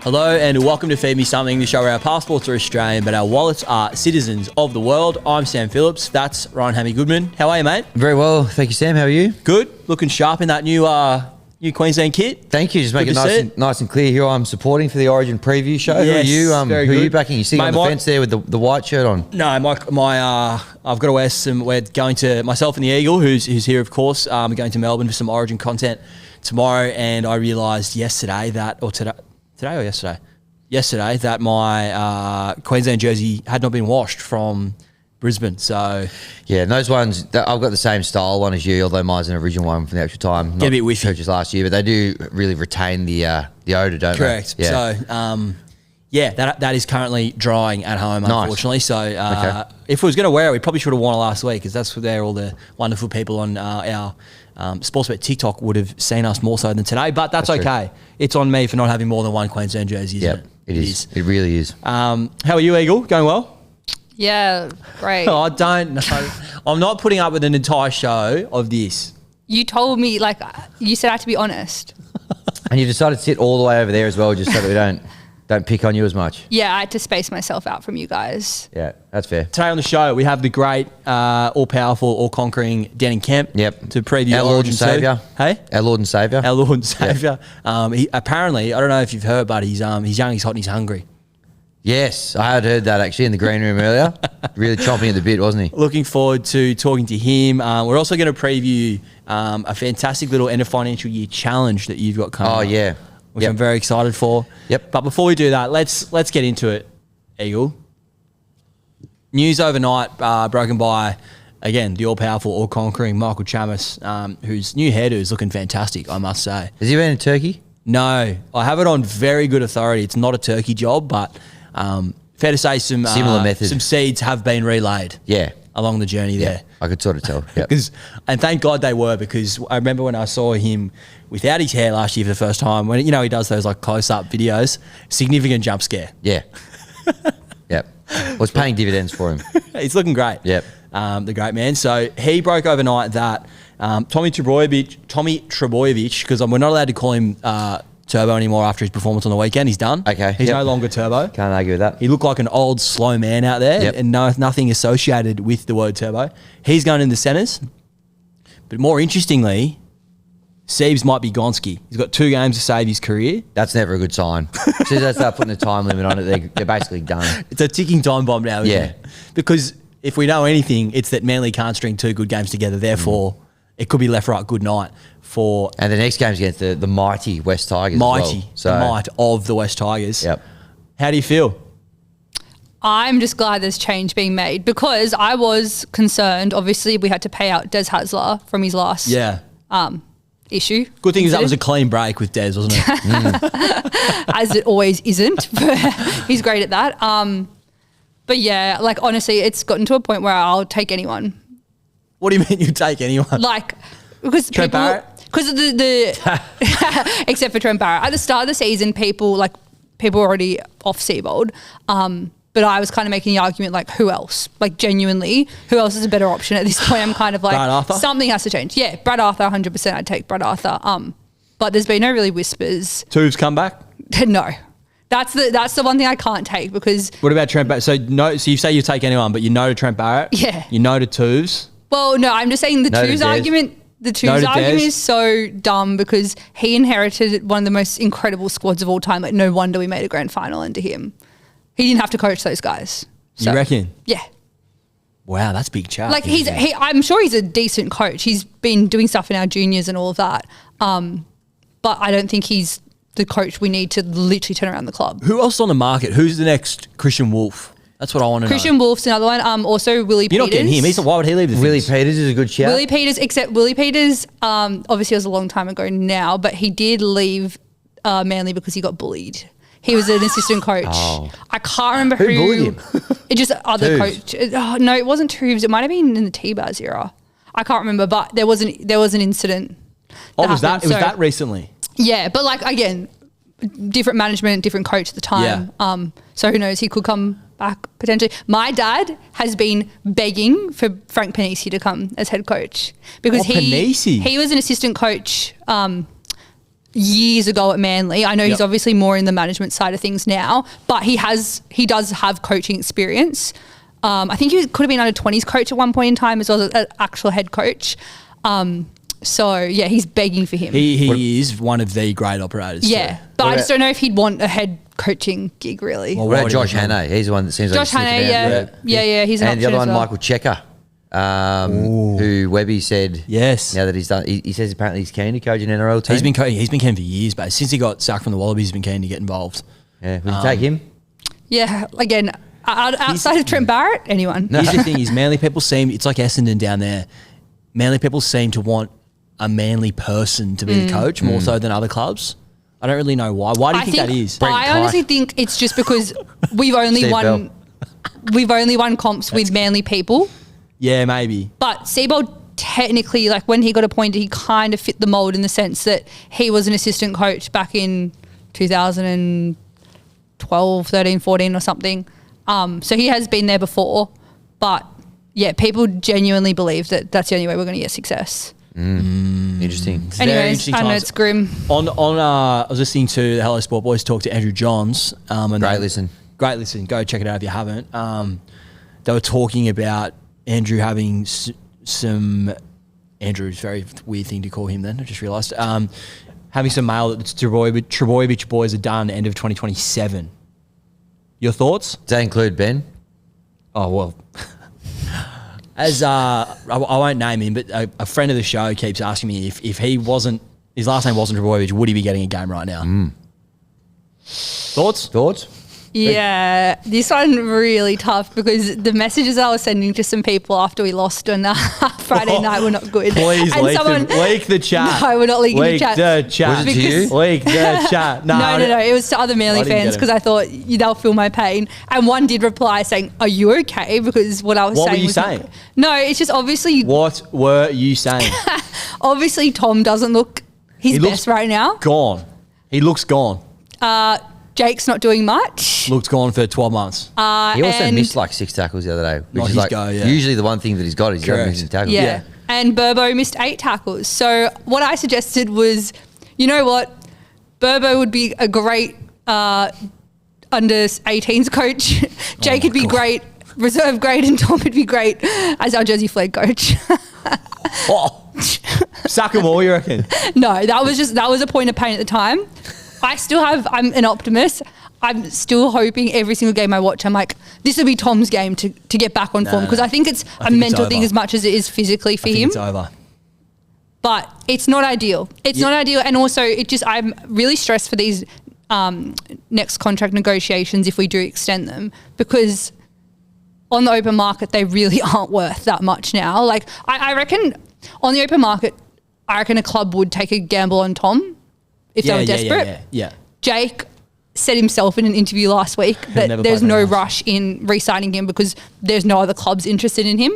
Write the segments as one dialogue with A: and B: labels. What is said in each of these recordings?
A: Hello and welcome to Feed Me Something, the show where our passports are Australian but our wallets are citizens of the world. I'm Sam Phillips, that's Ryan Hammy Goodman. How are you, mate?
B: Very well, thank you, Sam. How are you?
A: Good, looking sharp in that new Queensland kit.
B: Thank you. Just make it nice and clear. Here I'm supporting for the Origin preview show.
A: Yes,
B: who are you backing? You see on the
A: Mate,
B: fence there with the white shirt on.
A: No, I've got to wear some. We're going to myself and the Eagle, who's here, of course. We're going to Melbourne for some Origin content tomorrow, and I realised yesterday that my Queensland jersey had not been washed from Brisbane. So
B: yeah, and those ones, I've got the same style one as you, although mine's an original one from the actual time.
A: Get a bit whiffy.
B: Purchased last year, but they do really retain the odour, don't
A: Correct.
B: they?
A: Correct.
B: Yeah.
A: So that is currently drying at home, unfortunately.
B: Nice.
A: So if we was going to wear it, we probably should have worn it last week, because that's where all the wonderful people on our Sportsbet TikTok would have seen us more so than today. But that's okay. True. It's on me for not having more than one Queensland jersey, isn't it?
B: It is. It really is.
A: How are you, Eagle? Going well?
C: Yeah, great.
A: Oh, I don't know. I'm not putting up with an entire show of this.
C: You told me, you said I had to be honest.
B: And you decided to sit all the way over there as well, just so that we don't pick on you as much.
C: Yeah, I had to space myself out from you guys.
B: Yeah, that's fair.
A: Today on the show, we have the great, all-powerful, all-conquering Denan Kemp.
B: Yep.
A: To preview
B: our Lord and Saviour.
A: Hey?
B: Our Lord and Saviour.
A: Our Lord and Saviour. Yep. He apparently, I don't know if you've heard, but he's young, he's hot, and he's hungry.
B: Yes, I had heard that actually in the green room earlier. Really chomping at the bit, wasn't he?
A: Looking forward to talking to him. We're also going to preview a fantastic little end of financial year challenge that you've got coming up.
B: Oh, yeah.
A: Which I'm very excited for.
B: Yep.
A: But before we do that, let's get into it, Eagle. News overnight broken by, again, the all-powerful, all-conquering Michael Chammas, whose new hairdo is looking fantastic, I must say.
B: Has he been in Turkey?
A: No. I have it on very good authority. It's not a turkey job, but fair to say some
B: similar method.
A: Some seeds have been relayed.
B: Yeah.
A: Along the journey there.
B: I could sort of tell. Yep.
A: And thank God they were, because I remember when I saw him without his hair last year for the first time, when he does those close-up videos, significant jump scare.
B: Yeah. Yep. Well, it's paying dividends for him.
A: He's looking great.
B: Yep.
A: The great man. So he broke overnight that Tommy Trbojevic, because we're not allowed to call him Turbo anymore after his performance on the weekend. He's done.
B: Okay.
A: He's no longer Turbo.
B: Can't argue with that.
A: He looked like an old, slow man out there, and nothing associated with the word Turbo. He's going in the centres. But more interestingly, Siebes might be Gonski. He's got 2 games to save his career.
B: That's never a good sign. As soon as they start putting a time limit on it, they're basically done.
A: It's a ticking time bomb now, isn't it? Because if we know anything, it's that Manly can't string 2 good games together. Therefore, it could be left, right, good night. And
B: the next game's against the mighty West Tigers.
A: Mighty,
B: as well. So,
A: the might of the West Tigers.
B: Yep.
A: How do you feel?
C: I'm just glad there's change being made, because I was concerned. Obviously, we had to pay out Des Hasler from his last issue.
A: Good thing is that was a clean break with Des, wasn't it?
C: As it always isn't. He's great at that. But yeah, honestly, it's gotten to a point where I'll take anyone.
A: What do you mean you take anyone?
C: Because
A: Trent Barrett?
C: Because of the except for Trent Barrett. At the start of the season, people were already off Seabold. But I was kind of making the argument, who else? Genuinely, who else is a better option at this point? I'm kind of
A: Brad Arthur?
C: Something has to change. Yeah, Brad Arthur, 100%. I'd take Brad Arthur. But there's been no really whispers.
A: Tubes come back?
C: No. That's the one thing I can't take, because...
A: What about Trent Barrett? So you say you take anyone, but you no to Trent Barrett?
C: Yeah.
A: You no to Tubes?
C: Well, no, I'm just saying the Tubes argument... The Tubes argument is so dumb, because he inherited one of the most incredible squads of all time. No wonder we made a grand final under him. He didn't have to coach those guys. So,
A: you reckon?
C: Yeah.
A: Wow, that's big chat.
C: I'm sure he's a decent coach. He's been doing stuff in our juniors and all of that. But I don't think he's the coach we need to literally turn around the club.
A: Who else on the market? Who's the next Christian Wolf? That's what I want to know.
C: Christian Wolf's another one. Also, Willie Peters.
A: You're not getting him. Why would he leave the
B: Willie Peters is a good shout.
C: Willie Peters, except Willie Peters, obviously it was a long time ago now, but he did leave Manly because he got bullied. He was an assistant coach.
B: Oh.
C: I can't remember who.
B: bullied him?
C: It just other
B: Tubes.
C: coach. No, it wasn't Tubes. It might have been in the T-Bars era. I can't remember, but there was an incident.
A: Was that recently?
C: Yeah, but again, different management, different coach at the time.
A: Yeah.
C: So who knows? He could come back potentially. My dad has been begging for Frank Panisi to come as head coach, because he was an assistant coach years ago at Manly. I know he's obviously more in the management side of things now, but he does have coaching experience. I think he could have been under 20s coach at one point in time as well as an actual head coach. So yeah, he's begging for him.
A: He is one of the great operators.
C: Yeah,
A: too.
C: but I just don't know if he'd want a head coaching gig really.
B: What about Josh Hannay? He's the one that seems
C: Josh
B: like
C: Hannay, yeah, he's an
B: and the
C: option
B: other
C: as
B: one,
C: well.
B: Michael Checker, who Webby said,
A: Yes.
B: now that he's done, he says apparently he's keen to coach an NRL team.
A: He's been keen for years, but since he got sacked from the Wallabies, he's been keen to get involved.
B: Yeah, would you take him?
C: Yeah, again, outside of Trent Barrett, anyone.
A: Here's the thing: is Manly people it's like Essendon down there. Manly people seem to want a Manly person to be the coach more so than other clubs. I don't really know why. Why do you think that is?
C: I honestly think it's just because we've only won comps with Manly people.
A: Yeah, maybe.
C: But Seabold technically, like when he got appointed, he kind of fit the mold in the sense that he was an assistant coach back in 2012, 13, 14 or something. So he has been there before. But yeah, people genuinely believe that that's the only way we're going to get success.
B: Interesting.
C: Anyways, I know it's grim.
A: I was listening to the Hello Sport Boys talk to Andrew Johns.
B: Great listen.
A: Go check it out if you haven't. They were talking about Andrew having Andrew's very weird thing to call him then, I just realised. Having some mail that the Trebojevic boys are done end of 2027. Your thoughts?
B: Does that include Ben?
A: Oh, well... As I won't name him, but a friend of the show keeps asking me if his last name wasn't Trebojevic, would he be getting a game right now? Thoughts?
C: Yeah, this one really tough because the messages I was sending to some people after we lost on Friday night were not good.
A: Please leak the chat.
C: No, we're not leaking the chat.
B: Was it to you?
A: Leak the chat.
C: No. It was to other Manly fans because I thought they'll feel my pain. And one did reply saying, "Are you okay?" Because what I was saying.
A: What were you saying?
C: No, it's just obviously.
A: What were you saying?
C: Obviously, Tom doesn't look his best right now.
A: Gone. He looks gone.
C: Jake's not doing much.
A: Looked gone for 12 months.
B: He also missed like 6 tackles the other day, which
A: Not
B: is
A: his
B: like
A: go, yeah.
B: usually the one thing that he's got is missing tackles.
C: Yeah. And Burbo missed 8 tackles. So what I suggested was, you know what? Burbo would be a great under 18s coach. Jake would be great, reserve grade, and Tom would be great as our Jersey flag coach.
A: Suck them all, you reckon?
C: No, that was a point of pain at the time. I'm an optimist. I'm still hoping every single game I watch, I'm like, this will be Tom's game to get back on form because I think it's a mental thing as much as it is physically for him.
A: It's over.
C: But it's not ideal. It's not ideal. And also I'm really stressed for these next contract negotiations if we do extend them because on the open market, they really aren't worth that much now. Like I reckon on the open market, I reckon a club would take a gamble on Tom if they were desperate.
A: Yeah.
C: Jake said himself in an interview last week that there's no rush in re-signing him because there's no other clubs interested in him.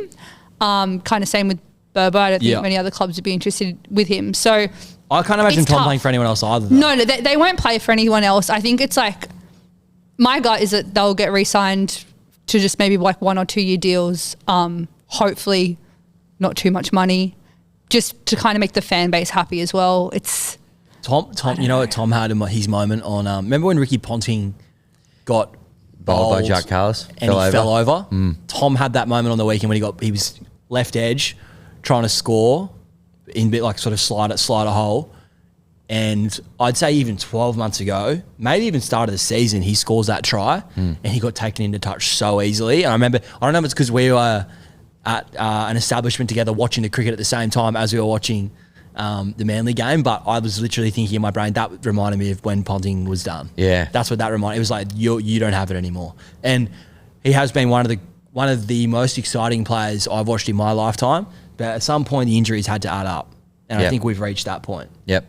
C: Kind of same with Burbo. I don't think many other clubs would be interested with him. So
A: I can't imagine Tom playing for anyone else either. Though.
C: No, they won't play for anyone else. I think it's like my gut is that they'll get re-signed to just maybe like 1 or 2 year deals. Hopefully not too much money, just to kind of make the fan base happy as well. It's
A: Tom. You know what Tom had in his moment on? Remember when Ricky Ponting got
B: bowled by Jack Carlos
A: and he fell over? Tom had that moment on the weekend when he was left edge trying to score in a bit like sort of slide a hole. And I'd say even 12 months ago, maybe even start of the season, he scores that try and he got taken into touch so easily. And I remember, I don't know if it's because we were at an establishment together watching the cricket at the same time as we were watching the Manly game, but I was literally thinking in my brain, that reminded me of when Ponting was done.
B: Yeah.
A: That's what that reminded. It was like, you don't have it anymore. And he has been one of the most exciting players I've watched in my lifetime, but at some point the injuries had to add up. And I think we've reached that point.
B: Yep.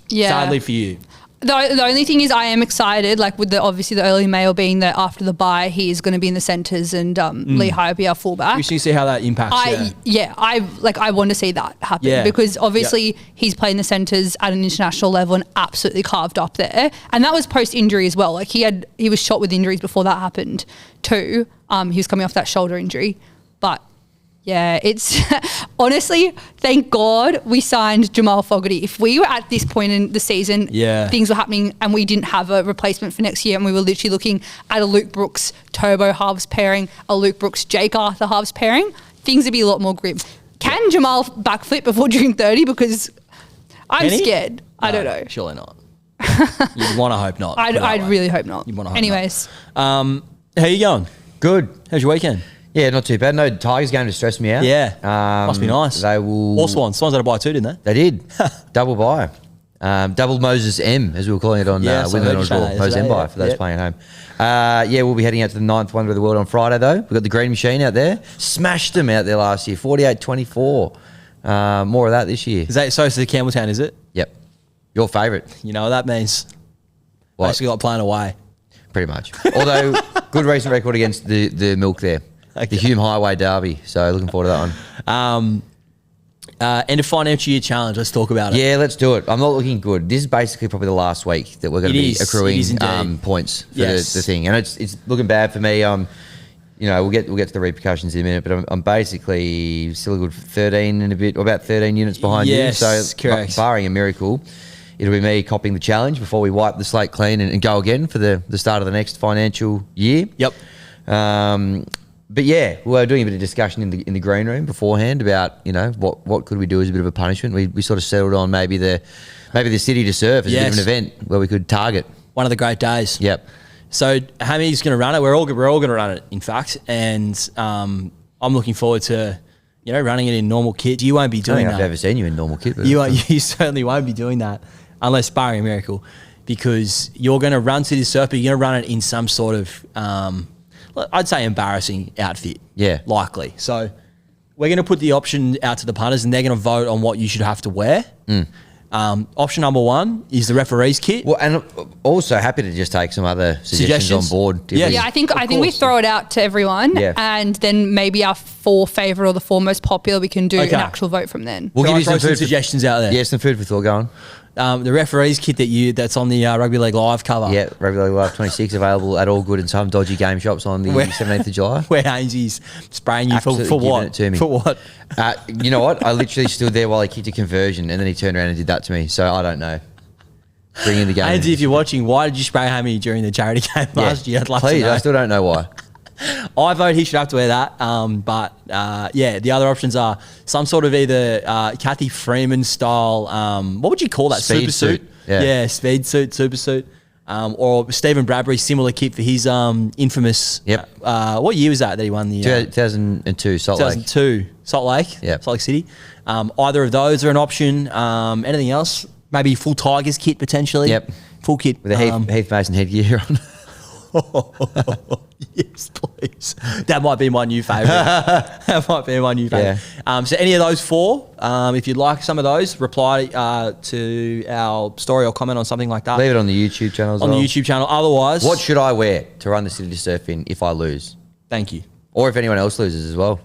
C: Yeah.
A: Sadly for you.
C: The only thing is I am excited, like with obviously the early mail being that after the bye he is going to be in the centres and Lee High will be our fullback.
A: We should see how that impacts.
C: I want to see that happen because obviously he's playing the centres at an international level and absolutely carved up there. And that was post injury as well. Like he was shot with injuries before that happened too. He was coming off that shoulder injury, but Yeah, it's honestly, thank God we signed Jamal Fogarty. If we were at this point in the season, things were happening and we didn't have a replacement for next year and we were literally looking at a Luke Brooks Turbo halves pairing, a Luke Brooks Jake Arthur halves pairing, things would be a lot more grim. Can Jamal backflip before June 30? Because I'm scared. I don't know.
A: Surely not. You'd want to hope not.
C: I'd really hope not.
A: You'd want to hope
C: Anyways.
A: not. How you going?
B: Good.
A: How's your weekend?
B: Yeah, not too bad. No Tigers game to stress me out.
A: Yeah. Must be nice.
B: They will.
A: Or Swans. Swans had a bye too, didn't they?
B: They did. Double bye. Double Moses M, as we were calling it on Wimbledon as well. Moses M bye for those playing at home. Yeah, we'll be heading out to the 9th Wonder of the World on Friday, though. We've got the Green Machine out there. Smashed them out there last year, 48-24. More of that this year.
A: Is that so? It's the Campbelltown, is it?
B: Yep. Your favourite.
A: You know what that means?
B: What?
A: Basically got playing away.
B: Pretty much. Although, good recent record against the Milk there. Okay. The Hume Highway Derby. So, looking forward to that one.
A: End of financial year challenge. Let's talk about it.
B: Yeah, let's do it. I'm not looking good. This is basically probably the last week that we're going to be accruing points for the thing, and it's looking bad for me. You know, we'll get to the repercussions in a minute, but I'm basically still a good 13 and a bit, or about 13 units behind you. So,
A: correct.
B: Barring a miracle, it'll be me copying the challenge before we wipe the slate clean and go again for the start of the next financial year.
A: Yep.
B: But yeah, we were doing a bit of discussion in the green room beforehand about, you know, what could we do as a bit of a punishment. We sort of settled on maybe the city to surf as a bit of an event where we could target.
A: One of the great days.
B: Yep.
A: So Hammy's going to run it. We're all going to run it, in fact. And I'm looking forward to, you know, running it in normal kit. You won't be doing that.
B: I've never seen you in normal kit.
A: You certainly won't be doing that unless barring a miracle, because you're going to run City to surf, but you're going to run it in some sort of I'd say embarrassing outfit.
B: Yeah.
A: Likely. So we're going to put the option out to the punters and they're going to vote on what you should have to wear. Option number 1 is the referee's kit.
B: Well, and also happy to just take some other suggestions on board.
C: Yeah, I think we throw it out to everyone and then maybe our 4 favourite or the 4 most popular, we can do an actual vote from then.
A: We'll give you some suggestions out there.
B: Yeah, some food for thought going.
A: The referee's kit that's on the Rugby League Live cover.
B: Yeah, Rugby League Live 26 available at all good and some dodgy game shops on the 17th of July.
A: Where Ainsley's spraying you for what?
B: It to me.
A: For what?
B: You know what? I literally stood there while he kicked a conversion and then he turned around and did that to me. So I don't know. Bring in the game.
A: Ainsley, if you're watching, why did you spray Hammy during the charity game last year? I'd love to know.
B: I still don't know why.
A: I vote he should have to wear that. The other options are some sort of either Kathy Freeman style, what would you call that?
B: Speed
A: suit? Yeah, speed suit, super suit. Or Stephen Bradbury, similar kit for his infamous.
B: Yep.
A: What year was that he won the
B: 2002 Salt Lake?
A: 2002 Salt Lake.
B: Yep.
A: Salt Lake City. Either of those are an option. Anything else? Maybe full Tigers kit potentially.
B: Yep.
A: Full kit
B: with a Heath Mason headgear on.
A: Yes, please. That might be my new favourite.
B: Yeah.
A: So any of those 4, if you'd like some of those, reply to our story or comment on something like that.
B: Leave it on the YouTube channel as well.
A: On the YouTube channel. Otherwise...
B: What should I wear to run the City to surf in if I lose?
A: Thank you.
B: Or if anyone else loses as well.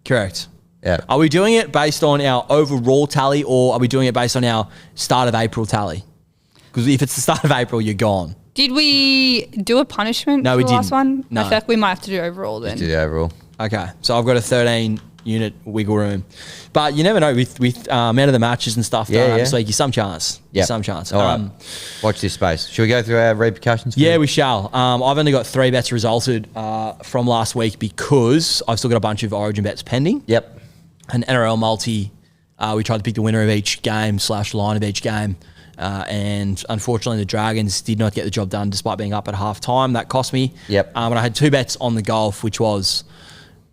A: Correct.
B: Yeah.
A: Are we doing it based on our overall tally or are we doing it based on our start of April tally? Because if it's the start of April, you're gone.
C: Did we do a punishment for the last one?
A: No.
C: I feel like we might have to do overall then.
B: Just do the overall.
A: Okay. So I've got a 13-unit wiggle room. But you never know with men of the matches and stuff this week, some chance.
B: Yeah.
A: Some chance.
B: All right. Watch this space. Should we go through our repercussions?
A: Yeah, we shall. I've only got 3 bets resulted from last week because I've still got a bunch of Origin bets pending.
B: Yep.
A: An NRL multi, we tried to pick the winner of each game / line of each game. And unfortunately, the Dragons did not get the job done despite being up at half time. That cost me.
B: Yep.
A: And I had 2 bets on the golf, which was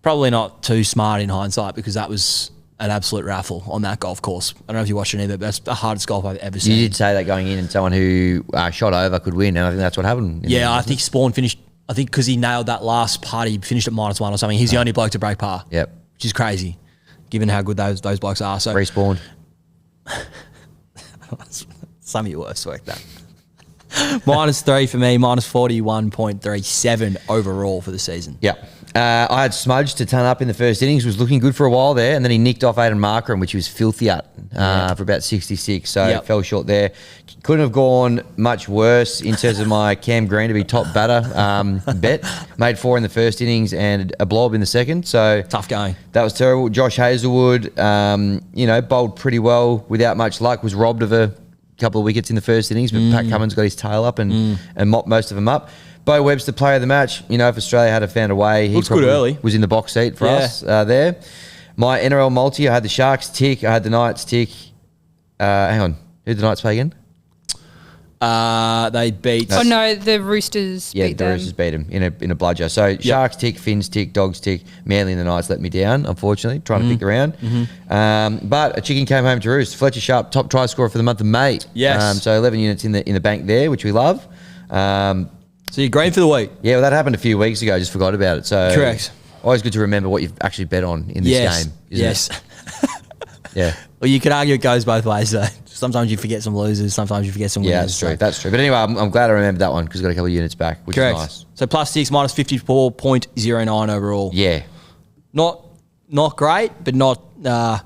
A: probably not too smart in hindsight because that was an absolute raffle on that golf course. I don't know if you watched any of it, but that's the hardest golf I've ever seen.
B: You did say that going in and someone who shot over could win, and I think that's what happened.
A: Yeah, I think Spawn finished, I think because he nailed that last putt, he finished at -1 or something. He's the only bloke to break par.
B: Yep.
A: Which is crazy, given how good those blokes are. So
B: Respawned.
A: Some of your worst work, that. -3 for me, -41.37 overall for the season.
B: Yep. I had Smudge to turn up in the first innings, was looking good for a while there, and then he nicked off Aiden Markram, which he was filthy at for about 66, so fell short there. Couldn't have gone much worse in terms of my Cam Green to be top batter bet. Made 4 in the first innings and a blob in the second, so
A: tough going.
B: That was terrible. Josh Hazelwood, bowled pretty well without much luck, was robbed of a couple of wickets in the first innings, but Pat Cummins got his tail up and mopped most of them up. Bo Webster, player of the match. If Australia had found a way, he
A: good early.
B: Was in the box seat for us there. My NRL multi, I had the Sharks tick, I had the Knights tick. Hang on, who did the Knights play again?
A: They beat.
C: Oh no, the Roosters. beat them.
B: Roosters beat them in a bludger. So Sharks tick, Finns tick, Dogs tick. Manly and the Knights let me down, unfortunately, trying to pick around. But a chicken came home to roost. Fletcher Sharp, top try scorer for the month of May.
A: Yes.
B: So 11 units in the bank there, which we love.
A: So you're green for the week.
B: Yeah, well, that happened a few weeks ago. I just forgot about it. So
A: correct.
B: Always good to remember what you've actually bet on in this game. Isn't it? Yeah.
A: Well, you could argue it goes both ways, though. Sometimes you forget some losers. Sometimes you forget some winners.
B: Yeah, that's true. That's true. But anyway, I'm glad I remembered that one because I got a couple of units back, which is nice.
A: So +6, minus 54.09 overall.
B: Yeah.
A: Not great, but not.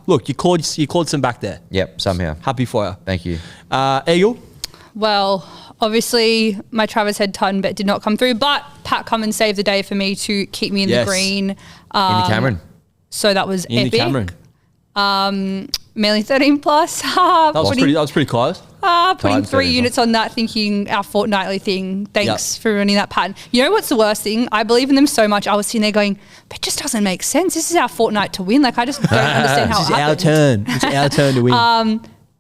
A: Look, you clawed some back there.
B: Yep, somehow.
A: Happy for you.
B: Thank you.
A: Eagle?
C: Well, obviously my Travis Head ton bet did not come through, but Pat Cummins saved the day for me to keep me in the green.
B: In the Cameron.
C: So that was
A: in
C: epic.
A: The Cameron.
C: Mainly 13 plus.
A: That was pretty close.
C: Putting 3 units on that, thinking our fortnightly thing. Thanks for running that pattern. You know what's the worst thing? I believe in them so much. I was sitting there going, but it just doesn't make sense. This is our fortnight to win. Like, I just don't understand how it happened.
A: It's our turn to win.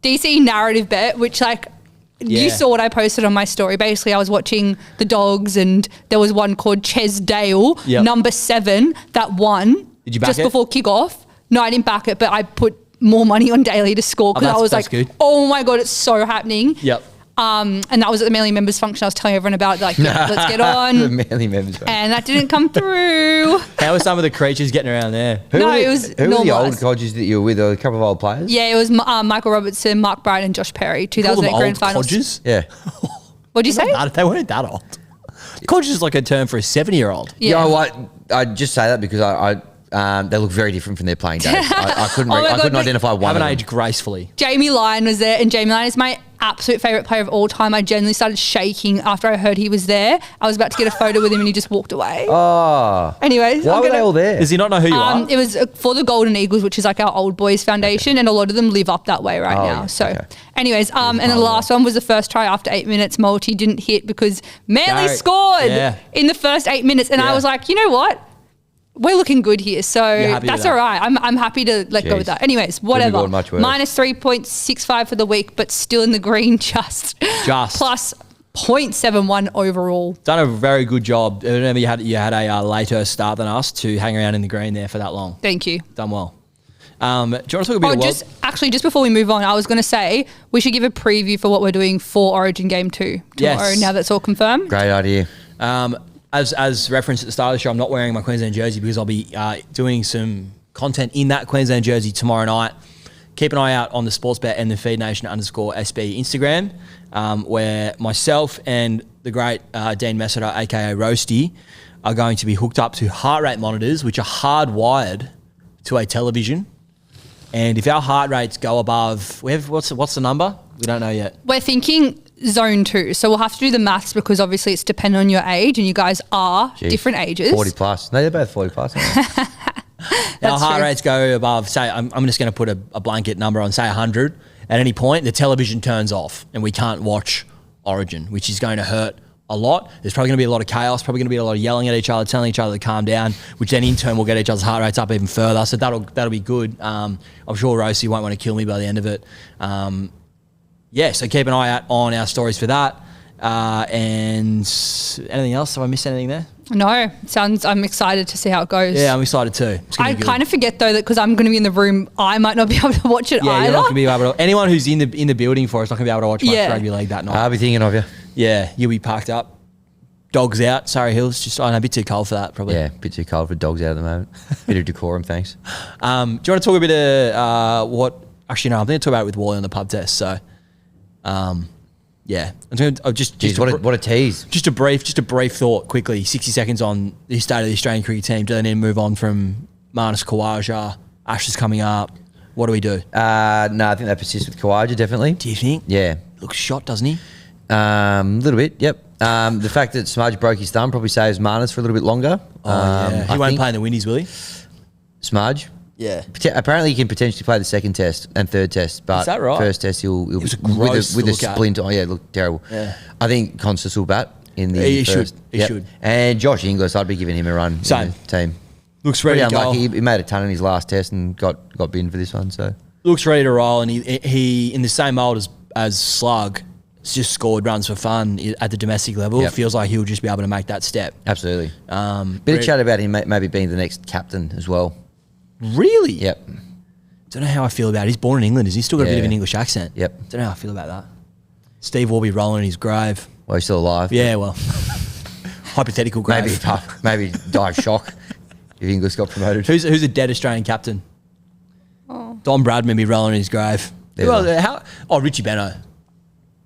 C: DC narrative bet, which you saw what I posted on my story. Basically, I was watching the Dogs and there was one called Ches Dale, number 7, that won.
A: Did you back
C: just
A: it?
C: Before kickoff. No, I didn't back it, but I put more money on Daly to score because I was like,
A: good.
C: oh my God, it's so happening.
A: Yep.
C: And that was at the Manly members function. I was telling everyone about let's get on.
B: The Manly members function.
C: And that didn't come through.
A: How were some of the creatures getting around there?
B: Who were the old
C: normalised.
B: codgers that you were with? A couple of old players?
C: Yeah, it was Michael Robertson, Mark Bryan and Josh Perry, 2008 grand finals.
A: Codgers?
B: Yeah.
C: What'd you say?
A: They weren't that old. Codgers is like a term for a 70-year-old.
C: Yeah.
B: You know what? I just say that because they look very different from their playing days. I couldn't identify one.
A: Haven't aged gracefully.
C: Jamie Lyon was there, and Jamie Lyon is my absolute favourite player of all time. I genuinely started shaking after I heard he was there. I was about to get a photo with him and he just walked away.
B: Oh.
C: Anyways.
B: Why were they all there?
A: Does he not know who you are?
C: It was for the Golden Eagles, which is like our old boys foundation, and a lot of them live up that way now.
B: Yeah.
C: So anyways, and the last one was the first try after 8 minutes. Multi didn't hit because Manly scored in the first 8 minutes. And I was like, you know what? We're looking good here, so that's all right. I'm happy to let go with that. Anyways, whatever. Minus 3.65 for the week, but still in the green, just plus 0.71 overall.
A: Done a very good job. I remember you had a later start than us to hang around in the green there for that long.
C: Thank you.
A: Done well. Do you want to talk a bit
C: about just before we move on, I was going to say we should give a preview for what we're doing for Origin Game 2 tomorrow. Now that's all confirmed.
B: Great idea.
A: As referenced at the start of the show, I'm not wearing my Queensland jersey because I'll be doing some content in that Queensland jersey tomorrow night. Keep an eye out on the Sportsbet and the FeedNation_SB Instagram, where myself and the great Dean Messiter, aka Roasty, are going to be hooked up to heart rate monitors, which are hardwired to a television. And if our heart rates go above, what's the number? We don't know yet.
C: We're thinking zone 2. So we'll have to do the maths because obviously it's dependent on your age and you guys are different ages.
B: 40 plus. No, they're both 40 plus.
A: Our heart rates go above, say, I'm just going to put a blanket number on, say 100. At any point, the television turns off and we can't watch Origin, which is going to hurt a lot. There's probably going to be a lot of chaos, probably going to be a lot of yelling at each other, telling each other to calm down, which then in turn will get each other's heart rates up even further. So that'll be good. I'm sure Rosie won't want to kill me by the end of it. So keep an eye out on our stories for that. And anything else? Have I missed anything there?
C: No, I'm excited to see how it goes.
A: Yeah, I'm excited too.
C: I kind of forget though that because I'm going to be in the room, I might not be able to watch it either.
A: Yeah, you're not going to be able to. Anyone who's in the building for us not going to be able to watch much rugby league that night.
B: I'll be thinking of you.
A: Yeah, you'll be parked up. Dogs out. Surrey Hills. A bit too cold for that probably.
B: Yeah, a bit too cold for dogs out at the moment. Bit of decorum, thanks.
A: Do you want to talk a bit of what? Actually, no. I'm going to talk about it with Wally on the pub test. So, Yeah.
B: What a tease.
A: Just a brief thought quickly. 60 seconds on the state of the Australian cricket team. Do they need to move on from Marnus Khawaja? Ashes coming up. What do we do?
B: No, I think they persist with Khawaja, definitely.
A: Do you think?
B: Yeah.
A: Looks shot, doesn't he?
B: A little bit, yep. The fact that Smudge broke his thumb probably saves Marnus for a little bit longer.
A: He won't play in the Windies, will he?
B: Smudge?
A: Yeah.
B: Apparently, he can potentially play the second test and third test, but
A: is that right?
B: first test he'll
A: was
B: with a splint. Oh yeah, it looked terrible.
A: Yeah.
B: I think Constance will bat in the
A: he
B: first.
A: He should.
B: And Josh Inglis, I'd be giving him a run.
A: Same.
B: In the team.
A: Looks ready to go.
B: He made a ton in his last test and got binned for this one. So
A: looks ready to roll, and he in the same mould as Slug. Just scored runs for fun at the domestic level.
B: Yep.
A: Feels like he'll just be able to make that step.
B: Absolutely. Bit of chat about him maybe being the next captain as well.
A: Really?
B: Yep.
A: Don't know how I feel about it. He's born in England. Has he still got a bit of an English accent?
B: Yep.
A: Don't know how I feel about that. Steve will be rolling in his grave.
B: Well, he's still alive.
A: Yeah, well, hypothetical grave.
B: Maybe die of shock if Inglis got promoted.
A: Who's a dead Australian captain? Don Bradman be rolling in his grave. Richie Beno.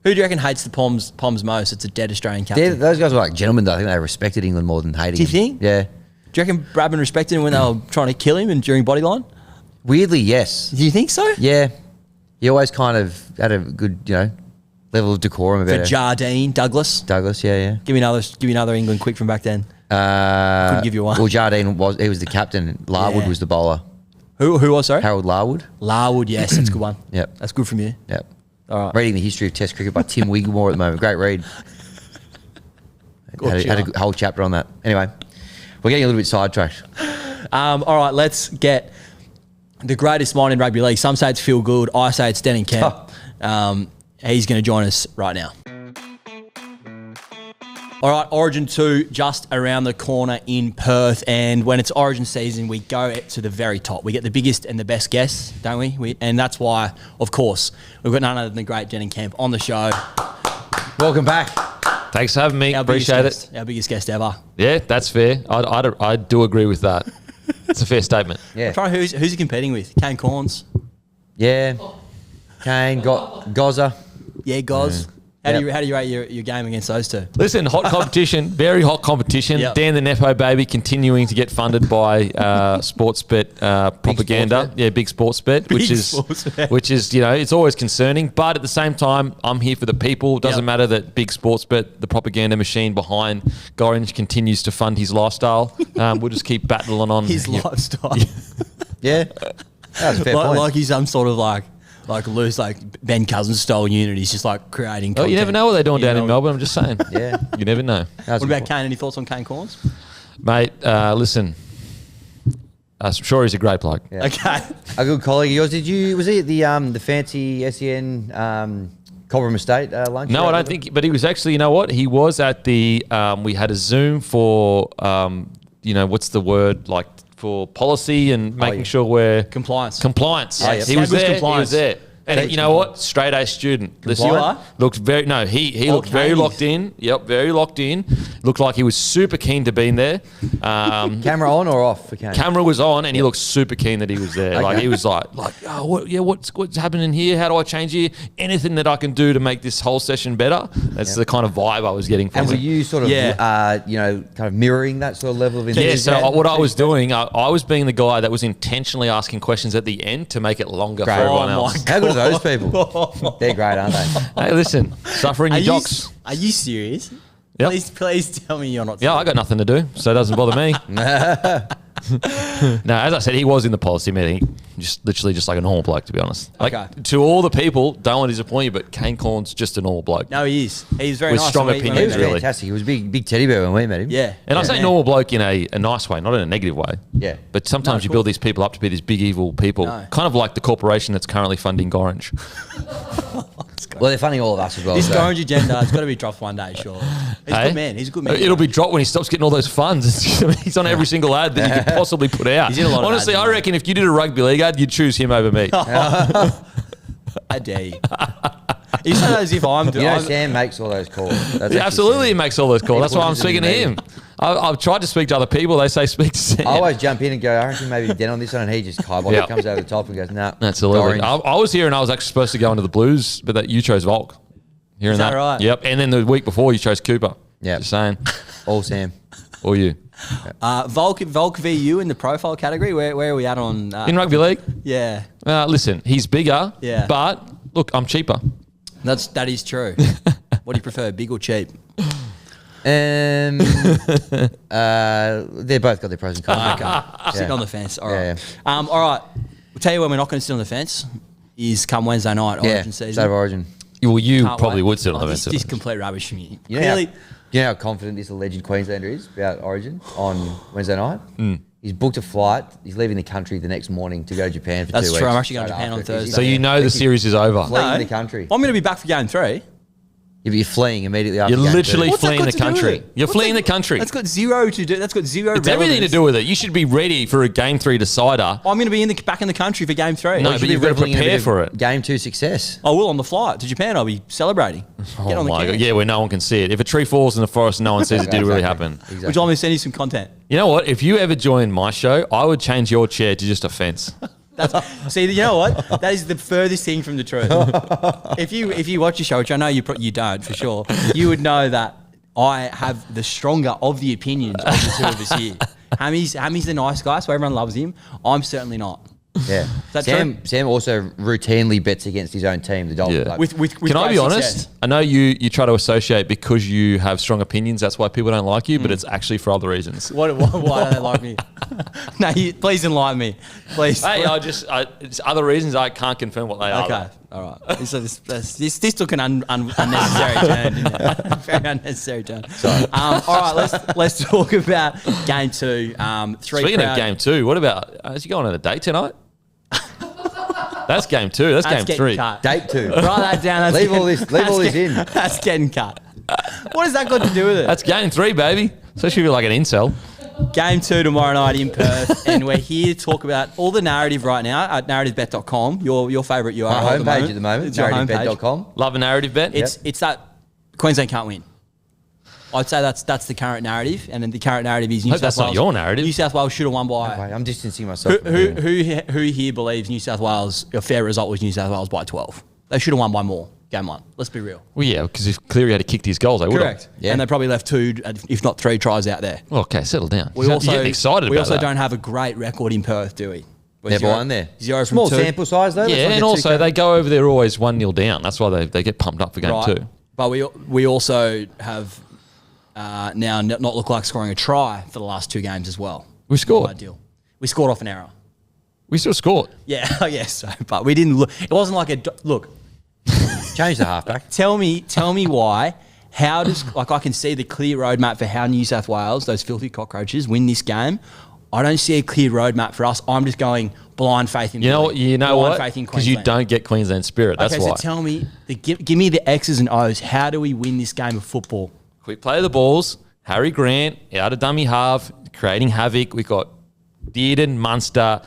A: Who do you reckon hates the Poms most? It's a dead Australian captain.
B: Those guys were like gentlemen, though. I think they respected England more than hating him.
A: Do you think?
B: Yeah.
A: Do you reckon Bradman respected him when they were trying to kill him and during Bodyline?
B: Weirdly, yes.
A: Do you think so?
B: Yeah. He always kind of had a good, level of decorum about it.
A: For Jardine, Douglas,
B: yeah.
A: Give me another England quick from back then. Couldn't give you one.
B: Well, Jardine was the captain. Larwood was the bowler.
A: Who was, sorry?
B: Harold Larwood.
A: Larwood, yes, that's a good one.
B: Yep.
A: That's good from you.
B: Yep.
A: All right.
B: Reading the history of Test cricket by Tim Wigmore at the moment. Great read. Had a whole chapter on that. Anyway, we're getting a little bit sidetracked.
A: All right, let's get the greatest mind in rugby league. Some say it's Phil Gould. I say it's Denan Kemp. He's going to join us right now. All right, Origin 2 just around the corner in Perth. And when it's Origin season, we go to the very top. We get the biggest and the best guests, don't we? And that's why, of course, we've got none other than the great Denan Kemp on the show.
B: Welcome back.
D: Thanks for having me. Appreciate it.
A: Our biggest guest ever.
D: Yeah, that's fair. I do agree with that. It's a fair statement.
B: Yeah.
A: I'm trying who's he competing with? Kane Corns?
B: Yeah. Kane, Gozza.
A: Yeah, Goz. How do you rate your game against those two?
D: Listen, hot competition, very hot competition.
A: Yep.
D: Dan the Nepo baby continuing to get funded by Sportsbet propaganda. Big Sportsbet, which is it's always concerning. But at the same time, I'm here for the people. Doesn't matter that Big Sportsbet, the propaganda machine behind Gorringe, continues to fund his lifestyle. We'll just keep battling on
A: his lifestyle.
B: Yeah, that's a fair point.
A: Like he's some sort of like loose, like Ben Cousins style unit. He's just like creating content.
D: You never know what they're doing down in Melbourne. I'm just saying.
B: Yeah.
D: You never know.
A: What about Kane? Any thoughts on Kane Corns?
D: Mate, listen. I'm sure he's a great bloke.
B: Yeah.
A: Okay.
B: A good colleague of yours. Was he at the fancy SEN Cobram Estate lunch?
D: No, I don't think. But he was actually, you know what? He was at the, we had a Zoom for, what's the word, like for policy and making sure we're...
A: Compliance.
D: Yes. He was there. And you know what? Straight A student. Looked very he looked very locked in. Yep, very locked in. Looked like he was super keen to be in there.
B: Camera on or off for Kane?
D: Camera was on, and he looked super keen that he was there. Like he was what's happening here? How do I change here? Anything that I can do to make this whole session better. That's the kind of vibe I was getting from him.
B: And were you sort of kind of mirroring that sort of level of intensity?
D: Yeah. So what I was doing, I was being the guy that was intentionally asking questions at the end to make it longer for everyone else.
B: How good are those people? They're great, aren't they?
D: Hey, listen, suffering your jocks.
A: Are you serious?
D: Yep.
A: Please tell me you're not.
D: Yeah, I got nothing to do, so it doesn't bother me. No, as I said, he was in the policy meeting, literally just like a normal bloke, to be honest. To all the people, don't want to disappoint you, but Kane Corn's just a normal bloke.
A: No, he is. He's very
D: with
A: nice.
D: Strong opinions,
B: he was
D: really.
B: Fantastic. He was a big teddy bear when we met him.
A: Yeah.
D: And I say normal bloke in a nice way, not in a negative way.
B: Yeah.
D: But sometimes you build these people up to be these big evil people, kind of like the corporation that's currently funding Gorringe.
B: Well, they're funding all of us as well.
A: This Gorringe agenda, it's got to be dropped one day, sure. He's a good man. He's a good man.
D: It'll be dropped when he stops getting all those funds. He's on every single ad that you could possibly put out.
A: He's in a lot
D: Honestly,
A: of ads,
D: I reckon if you did a rugby league ad, you'd choose him over me.
A: I dare you. You say that as if I'm doing.
B: Sam makes all those calls.
D: Absolutely, he makes all those calls. That's why I'm speaking to him. I've tried to speak to other people. They say speak to Sam.
B: I always jump in and go, I reckon maybe Den on this one, and he just comes over the top and goes, nah.
D: Absolutely. I was here and I was actually supposed to go into the Blues, but that you chose Volk. Hearing
A: Is that right?
D: Yep. And then the week before, you chose Cooper.
B: Yeah.
D: Just saying.
B: All Sam.
D: Or you.
A: Volk v you in the profile category. Where are we at on?
D: In rugby league?
A: Yeah.
D: Listen, he's bigger.
A: Yeah.
D: But look, I'm cheaper.
A: That is true. What do you prefer, big or cheap?
B: They both got their pros and cons.
A: Okay. Sitting on the fence. All right.
B: Yeah.
A: All right. We'll tell you when we're not going to sit on the fence is come Wednesday night, Origin season.
B: State of Origin.
D: Well, you
A: Can't
D: probably
A: wait.
D: would sit on the
A: This
D: fence.
A: is complete rubbish from you.
B: You know how confident this alleged Queenslander is about Origin on Wednesday night? He's booked a flight. He's leaving the country the next morning to go to Japan for 2 weeks.
A: That's true. I'm actually going to
B: straight
A: Japan on
B: after.
A: Thursday.
D: So you know the series is over.
B: Fleeing the country.
A: I'm going to be back for game 3.
B: If you're fleeing immediately after
D: You're
B: game
D: literally
B: 2.
A: What's that
D: fleeing
A: got
D: the
A: to do with
D: country.
A: it?
D: You're
A: What's
D: fleeing
A: that-
D: the country.
A: That's got zero to do. That's got zero.
D: It's everything to do with it. You should be ready for a game 3 decider.
A: I'm going to be back in the country for game 3.
D: No,
B: You should
D: but
B: be
D: you've got to
B: reveling in a
D: prepare
B: bit of
D: for it.
B: Game 2 success.
A: I will on the flight to Japan. I'll be celebrating. Get
D: Oh
A: on the
D: my
A: camera.
D: God. Yeah, where no one can see it. If a tree falls in the forest and no one sees it, did it really happen?
B: Exactly.
A: Would you like me to send you some content?
D: You know what? If you ever join my show, I would change your chair to just a fence.
A: See, you know what? That is the furthest thing from the truth. If you watch the show, which I know you don't for sure, you would know that I have the stronger of the opinions of the two of us here. Hammy's the nice guy, so everyone loves him. I'm certainly not.
B: Yeah.
A: that
B: Sam also routinely bets against his own team, the Dolphins.
D: Yeah.
B: Like,
A: With
D: Can I
A: great
D: be honest?
A: success.
D: I know you try to associate because you have strong opinions. That's why people don't like you, but it's actually for other reasons.
A: Why don't they like me? No, please enlighten me. Please.
D: Hey, it's other reasons I can't confirm what they are.
A: Okay. All right. So this took an unnecessary turn, didn't it? Very unnecessary turn. Sorry. All right. Let's talk about game 2.
D: Speaking of game 2, what about? Is you going on a date tonight? That's game 2. That's game 3.
A: Cut.
B: Date 2.
A: Write that down.
B: Leave all this in.
A: That's getting cut. What has that got to do with it?
D: That's game 3, baby. So should be like an incel.
A: Game 2 tomorrow night in Perth, and we're here to talk about all the narrative right now at narrativebet.com, your favourite URL
B: Our homepage at the moment,
A: It's your homepage.
B: narrativebet.com.
D: Love a narrative bet.
A: It's that Queensland can't win. I'd say that's the current narrative, and then the current narrative is New
D: Hope
A: South
D: that's
A: Wales.
D: not your narrative.
A: New South Wales should have won by.
B: Wait, I'm distancing myself.
A: Who here believes New South Wales? A fair result was New South Wales by 12. They should have won by more. Game 1. Let's be real.
D: Well, yeah, because if Cleary had kicked his goals, they would have.
A: Correct. Yeah. And they probably left 2, if not 3 tries out there.
D: Well, okay, settle down.
A: We
D: You're
A: also
D: getting excited
A: We
D: about
A: also
D: that.
A: don't have a great record in Perth, do we? We're
B: Never won there.
A: 0 from
B: Small
A: 2.
B: sample size, though.
D: Yeah, and also they go over there always 1-0 down. That's why they get pumped up for game
A: Right.
D: 2.
A: But we also have now not looked like scoring a try for the last 2 games as well.
D: We scored.
A: Not ideal. We scored off an error.
D: We still scored.
A: Yeah, I guess so. But we didn't look. It wasn't like look.
B: Change the halfback.
A: Tell me why. How does I can see the clear roadmap for how New South Wales, those filthy cockroaches, win this game. I don't see a clear roadmap for us. I'm just going blind faith in
D: You know
A: blind
D: what?
A: faith in
D: Because you
A: Queensland.
D: don't get Queensland spirit. That's
A: okay,
D: why.
A: so tell me, give me the X's and O's. How do we win this game of football?
D: Quick play of the balls. Harry Grant out of dummy half, creating havoc. We've got Dearden, Munster,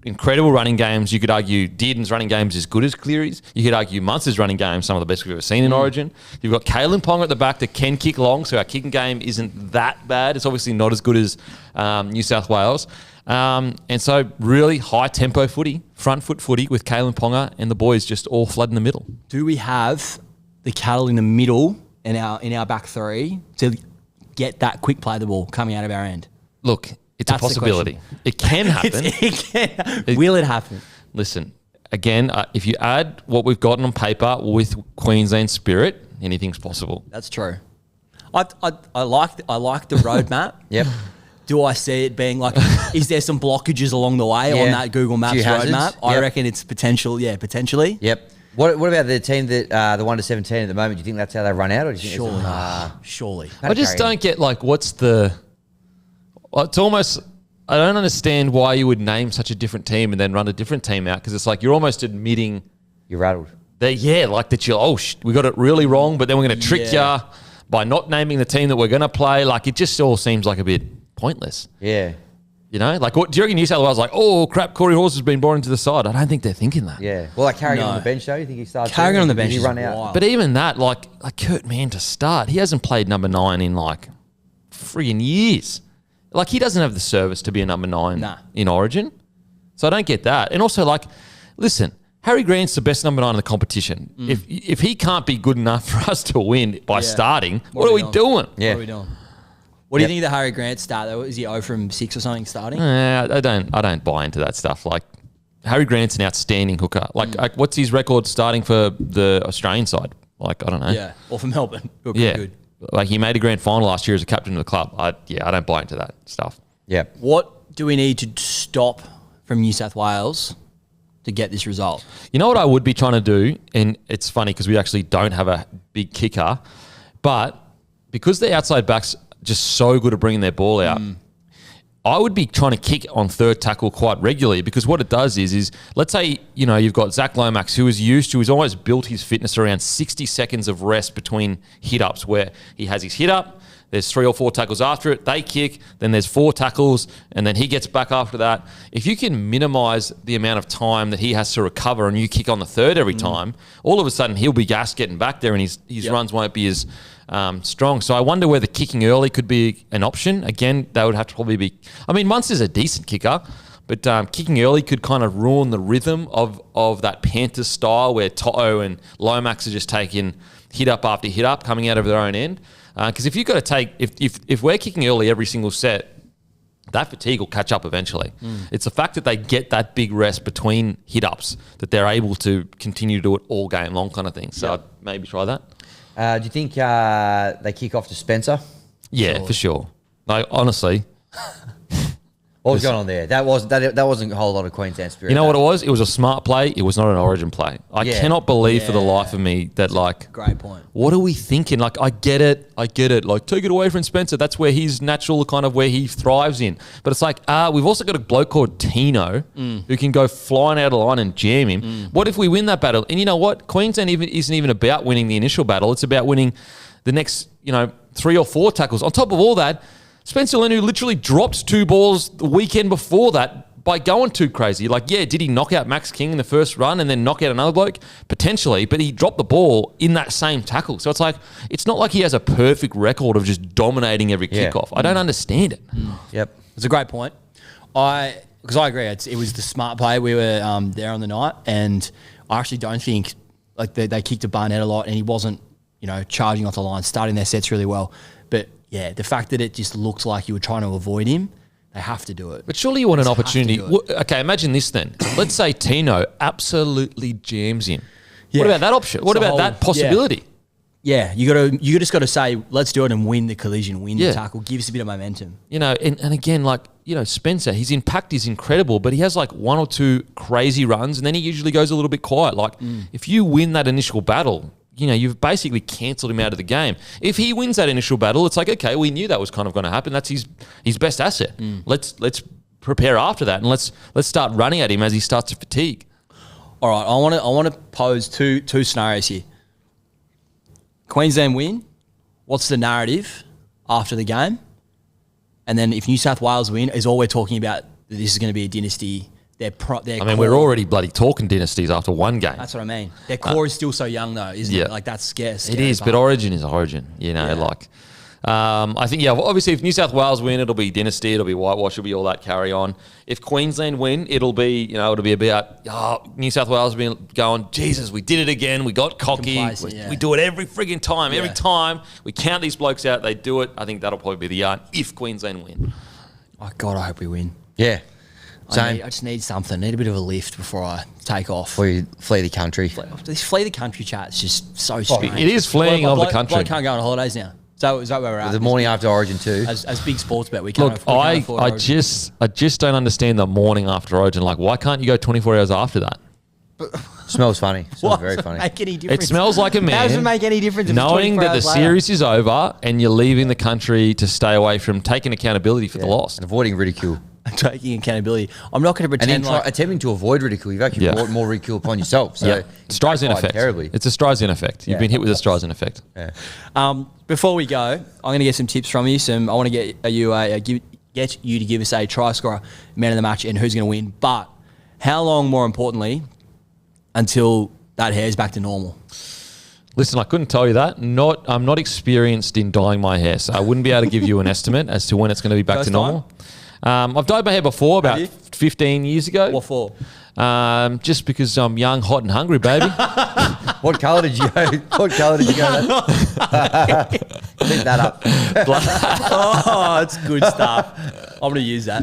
D: incredible running games. You could argue Dearden's running games as good as Cleary's. You could argue Munster's running games some of the best we've ever seen in Origin. You've got Kalen Ponga at the back that can kick long, so our kicking game isn't that bad. It's obviously not as good as New South Wales. And so really high tempo footy, front foot footy with Kalen Ponga and the boys just all flood in the middle.
A: Do we have the cattle in the middle in our back 3 to get that quick play of the ball coming out of our end?
D: Look, it's
A: That's
D: a
A: the
D: possibility.
A: question.
D: It can happen.
A: Will it happen?
D: Listen, again, if you add what we've gotten on paper with Queensland spirit, anything's possible.
A: That's true. I like the roadmap.
B: Yep.
A: Do I see it being like, is there some blockages along the way on that Google Maps
B: Few hazards.
A: roadmap? I
B: Yep.
A: reckon it's potentially.
B: Yep. What about the team that the 1 to 17 at the moment? Do you think that's how they run out, or do you think
A: Surely.
B: there's
A: Surely.
D: I just
B: carry on.
D: don't get what's the. It's almost. I don't understand why you would name such a different team and then run a different team out, because it's like you're almost admitting
B: You're rattled.
D: that that you're we got it really wrong, but then we're going to trick
A: Yeah.
D: you by not naming the team that we're going to play. Like it just all seems like a bit pointless.
B: Yeah.
D: You know, like what do you reckon New South Wales like? Oh crap, Corey Horse has been brought into the side. I don't think they're thinking that.
B: Yeah. Well, like Carrigan
A: No.
B: on the bench, though. You think he starts?
A: Carrigan on the bench
B: Did he
A: is
B: run out?
A: wild.
D: But even that, like Kurt Mann to start, he hasn't played number 9 in like friggin' years. Like he doesn't have the service to be a number 9
A: Nah.
D: in Origin. So I don't get that. And also, like, listen, Harry Grant's the best number 9 in the competition. If he can't be good enough for us to win by starting, what are we doing?
A: Yeah. What are we doing? What do you think of the Harry Grant start though? Is he 0 from 6 or something starting?
D: I don't buy into that stuff. Like Harry Grant's an outstanding hooker. Like what's his record starting for the Australian side? Like I don't know.
A: Yeah, or for Melbourne. Good.
D: Like he made a grand final last year as a captain of the club. I don't buy into that stuff.
B: Yeah.
A: What do we need to stop from New South Wales to get this result?
D: You know what I would be trying to do, and it's funny because we actually don't have a big kicker, but because the outside backs just so good at bringing their ball out, I would be trying to kick on third tackle quite regularly, because what it does is let's say, you've got Zach Lomax, who is used to, he's almost built his fitness around 60 seconds of rest between hit-ups, where he has his hit-up, there's 3 or 4 tackles after it, they kick, then there's 4 tackles, and then he gets back after that. If you can minimise the amount of time that he has to recover and you kick on the third every time, all of a sudden he'll be gassed getting back there and his runs won't be as strong. So I wonder whether kicking early could be an option. Again, they would have to probably be... I mean, Munster's a decent kicker, but kicking early could kind of ruin the rhythm of that Panthers style where Toto and Lomax are just taking hit up after hit up coming out of their own end. Because if you've got to take... If we're kicking early every single set, that fatigue will catch up eventually. It's the fact that they get that big rest between hit-ups that they're able to continue to do it all game long kind of thing. So I'd maybe try that.
B: Do you think they kick off to Spencer?
D: Yeah, for sure. Like, honestly...
B: What was going on there? That wasn't a whole lot of Queensland spirit.
D: You know what it was? It was a smart play. It was not an Origin play. I cannot believe for the life of me that, like...
A: Great point.
D: What are we thinking? Like, I get it. Like, take it away from Spencer. That's where he's natural, kind of where he thrives in. But it's like, we've also got a bloke called Tino who can go flying out of the line and jam him. What if we win that battle? And you know what? Queensland isn't even about winning the initial battle. It's about winning the next, 3 or 4 tackles. On top of all that, Spencer Lenu literally dropped 2 balls the weekend before that by going too crazy. Like, did he knock out Max King in the first run and then knock out another bloke? Potentially, but he dropped the ball in that same tackle. So it's like, it's not like he has a perfect record of just dominating every kickoff. I don't understand it.
B: Yep.
A: It's a great point. Because I agree, it was the smart play. We were there on the night, and I actually don't think, like, they kicked a Barnett a lot, and he wasn't, charging off the line, starting their sets really well. But yeah, the fact that it just looked like you were trying to avoid him, they have to do it.
D: But surely you want an opportunity. Okay, imagine this then. Let's say Tino absolutely jams him. Yeah. What about that option? What about that possibility?
A: Yeah, you just got to say, let's do it and win the collision, win the tackle, give us a bit of momentum.
D: And again, like, Spencer, his impact is incredible, but he has like 1 or 2 crazy runs and then he usually goes a little bit quiet. Like, if you win that initial battle, you've basically cancelled him out of the game. If he wins that initial battle, it's like, okay, we knew that was kind of going to happen. That's his best asset. Let's prepare after that and let's start running at him as he starts to fatigue.
A: All right, I want to pose two scenarios here. Queensland win. What's the narrative after the game? And then if New South Wales win, is all we're talking about that this is going to be a dynasty.
D: We're already bloody talking dynasties after one game.
A: That's what I mean. Their core is still so young, though, isn't it? Like, that's scary.
D: It is, but Origin is Origin. I think, obviously, if New South Wales win, it'll be dynasty, it'll be whitewash, it'll be all that carry on. If Queensland win, it'll be about, New South Wales being going, Jesus, we did it again, we got cocky, we do it every frigging time. Every time we count these blokes out, they do it. I think that'll probably be the yarn if Queensland win.
A: Oh, God, I hope we win.
B: Yeah.
A: I just need something. Need a bit of a lift before I take off.
B: Before you flee the country.
A: This flee the country chat's just so strange.
D: It is fleeing of the country.
A: I can't go on holidays now. So is that where we're at?
B: The morning after Origin too.
A: As big sports bet, we can't
D: Look,
A: afford
D: I just don't understand the morning after Origin. Like, why can't you go 24 hours after that?
B: Smells funny. Smells very funny.
A: Make any difference?
D: It smells like a man.
A: How does it make any difference?
D: Knowing that the series is over and you're leaving the country to stay away from taking accountability for the loss
B: and avoiding ridicule.
A: Taking accountability. I'm not going to pretend
B: attempting to avoid ridicule. You've actually brought more ridicule upon yourself. So
D: Streisand effect.
B: Terribly.
D: It's a Streisand effect. You've been hit with a Streisand effect.
A: Yeah. Before we go, I'm going to get some tips from you. I want to get you to give us a try scorer, man of the match, and who's going to win. But how long, more importantly, until that hair's back to normal?
D: Listen, I couldn't tell you that. I'm not experienced in dyeing my hair, so I wouldn't be able to give you an estimate as to when it's going to be back to normal. I've dyed my hair before, about 15 years ago.
A: What for?
D: Just because I'm young, hot, and hungry, baby.
B: What colour did you go? What colour did you go? Clean that up.
A: Oh, it's good stuff. I'm going to use that.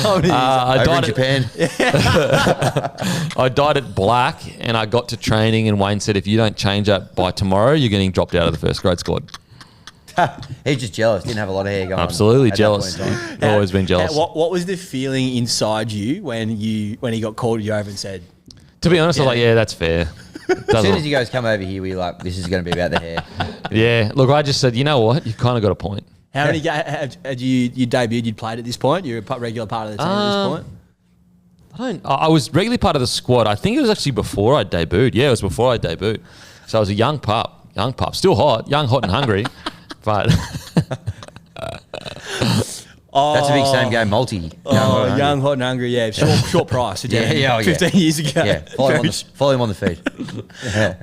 B: I died in Japan.
D: I dyed it black, and I got to training, and Wayne said, if you don't change that by tomorrow, you're getting dropped out of the first grade squad.
B: He's just jealous. Didn't have a lot of hair going on.
D: Absolutely jealous. Always been jealous.
A: What was the feeling inside you when he got called you over and said?
D: To be honest, I was like, yeah, that's fair.
B: As soon as you guys come over here, we're like, this is going to be about the hair.
D: Yeah. Look, I just said, you know what? You've kind of got a point.
A: How many had you debuted? You'd played at this point. You're a regular part of the team at this point.
D: I was regularly part of the squad. I think it was actually before I debuted. Yeah, it was before I debuted. So I was a young pup, still hot, young, hot, and hungry. But
B: that's a big same game multi.
A: Young, hot, and hungry. Yeah, short price. 15 years ago.
B: Yeah, follow him on the feed.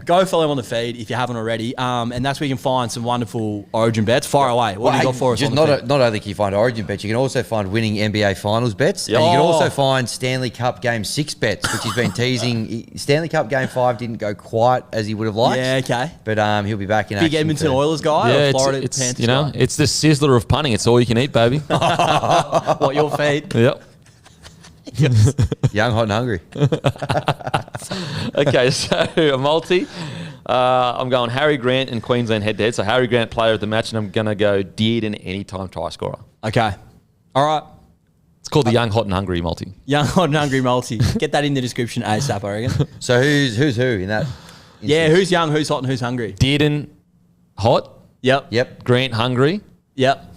A: Go follow him on the feed if you haven't already. And that's where you can find some wonderful Origin bets. Fire away. What have you got for us?
B: Not only can you find Origin bets, you can also find winning NBA Finals bets, and you can also find Stanley Cup Game 6 bets, which he's been teasing. Stanley Cup Game 5 didn't go quite as he would have liked.
A: Yeah, okay.
B: But he'll be back in action.
A: Big Edmonton Oilers guy.
D: Yeah,
A: or Florida
D: it's
A: Panthers guy?
D: it's the sizzler of punting. It's all you can eat, baby.
A: What, your feed?
D: Yep.
B: Young, hot, and hungry.
D: Okay, so a multi. I'm going Harry Grant and Queensland head-to-head. So Harry Grant, player of the match, and I'm going to go Dearden anytime try scorer.
A: Okay. All right.
D: It's called the Young, Hot, and Hungry multi.
A: Young, hot, and hungry multi. Get that in the description ASAP, I reckon.
B: So who's who in that instance?
A: Yeah, who's young, who's hot, and who's hungry?
D: Dearden, hot.
A: Yep.
D: Grant, hungry.
A: Yep.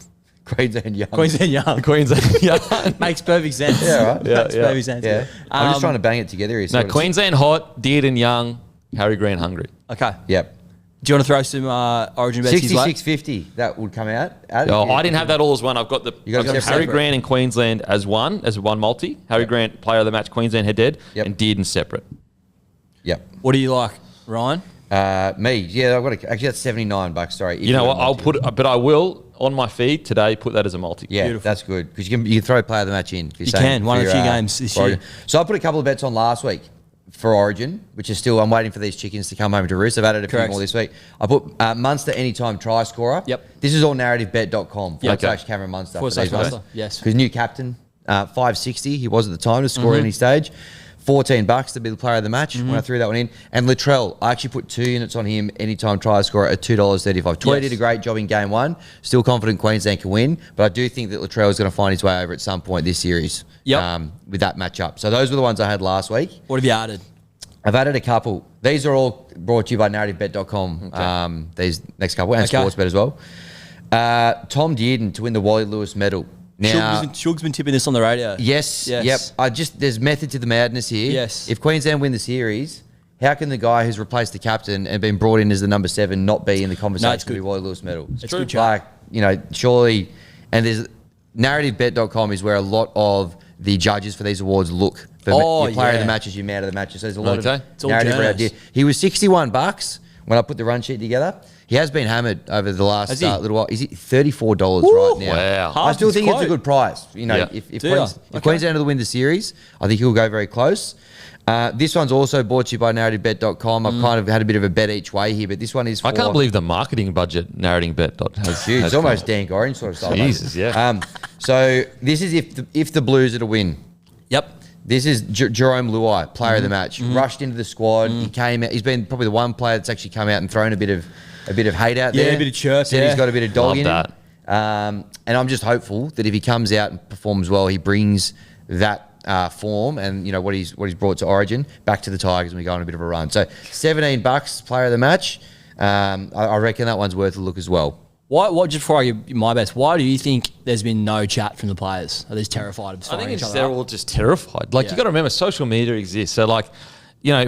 B: Queensland young.
A: Queensland young.
D: Queensland young.
A: Makes perfect sense.
B: Yeah, right.
A: Makes perfect sense.
B: Yeah. I'm just trying to bang it together here.
D: No, Queensland hot, Dearden young, Harry Grant hungry.
A: Okay.
B: Yep.
A: Do you want to throw some Origin bets his way?
B: 66.50. That would come out.
D: I didn't have that all as one. I've got Harry Grant and Queensland as one multi. Harry Grant, player of the match, Queensland head-to-head, and Dearden separate.
B: Yep.
A: What do you like, Ryan?
B: Me, yeah, I've got actually that's $79. Sorry.
D: You know what? I will on my feed today put that as a multi.
B: Yeah, beautiful. That's good because you can throw player of the match in.
A: You can one of the few games this year.
B: So I put a couple of bets on last week for Origin, which is still I'm waiting for these chickens to come home to roost. I've added a few more this week. I put Munster anytime try scorer.
A: Yep.
B: This is all narrativebet.com.
A: /
B: Cameron Munster.
A: Yes.
B: Because new captain, 560. He was at the time to score at any stage. $14 to be the player of the match when I threw that one in. And Latrell, I actually put 2 units on him anytime try scorer at $2.35. Toy did a great job in game 1. Still confident Queensland can win, but I do think that Latrell is going to find his way over at some point this series with that matchup. So those were the ones I had last week.
A: What have you added?
B: I've added a couple. These are all brought to you by narrativebet.com. These next couple, and Sportsbet as well. Tom Dearden to win the Wally Lewis medal. Now,
A: Shug's been tipping this on the radio.
B: Yes. Yep. There's method to the madness here.
A: Yes.
B: If Queensland win the series, how can the guy who's replaced the captain and been brought in as the number 7 not be in the conversation to the Wally Lewis medal?
A: It's true.
B: Like, surely, and there's narrativebet.com is where a lot of the judges for these awards look. For your player of the matches, your man of the matches. So there's a lot of narrative around here. He was $61 when I put the run sheet together. He has been hammered over the last little while. Is it $34 right now?
D: Wow.
B: I still think it's a good price. If Queensland will win the series, I think he'll go very close. This one's also brought to you by narrativebet.com. I've kind of had a bit of a bet each way here, but this one is for...
D: I can't believe the marketing budget narrativebet
B: has huge. It's almost Dan Gorringe sort of stuff.
D: Jesus, yeah.
B: So this is if the Blues are to win.
A: Yep.
B: This is Jerome Luai, player of the match. Rushed into the squad. He came out. He's been probably the one player that's actually come out and thrown a bit of hate out there.
A: Yeah, a bit of chirp.
B: Said he's got a bit of dog in
D: that.
B: him. And I'm just hopeful that if he comes out and performs well, he brings that form and what he's brought to Origin back to the Tigers and we go on a bit of a run. So $17 player of the match. I reckon that one's worth a look as well.
A: Why? Just before I give my best, why do you think there's been no chat from the players? Are they terrified of throwing each other
D: they're all just terrified. You got to remember, social media exists. So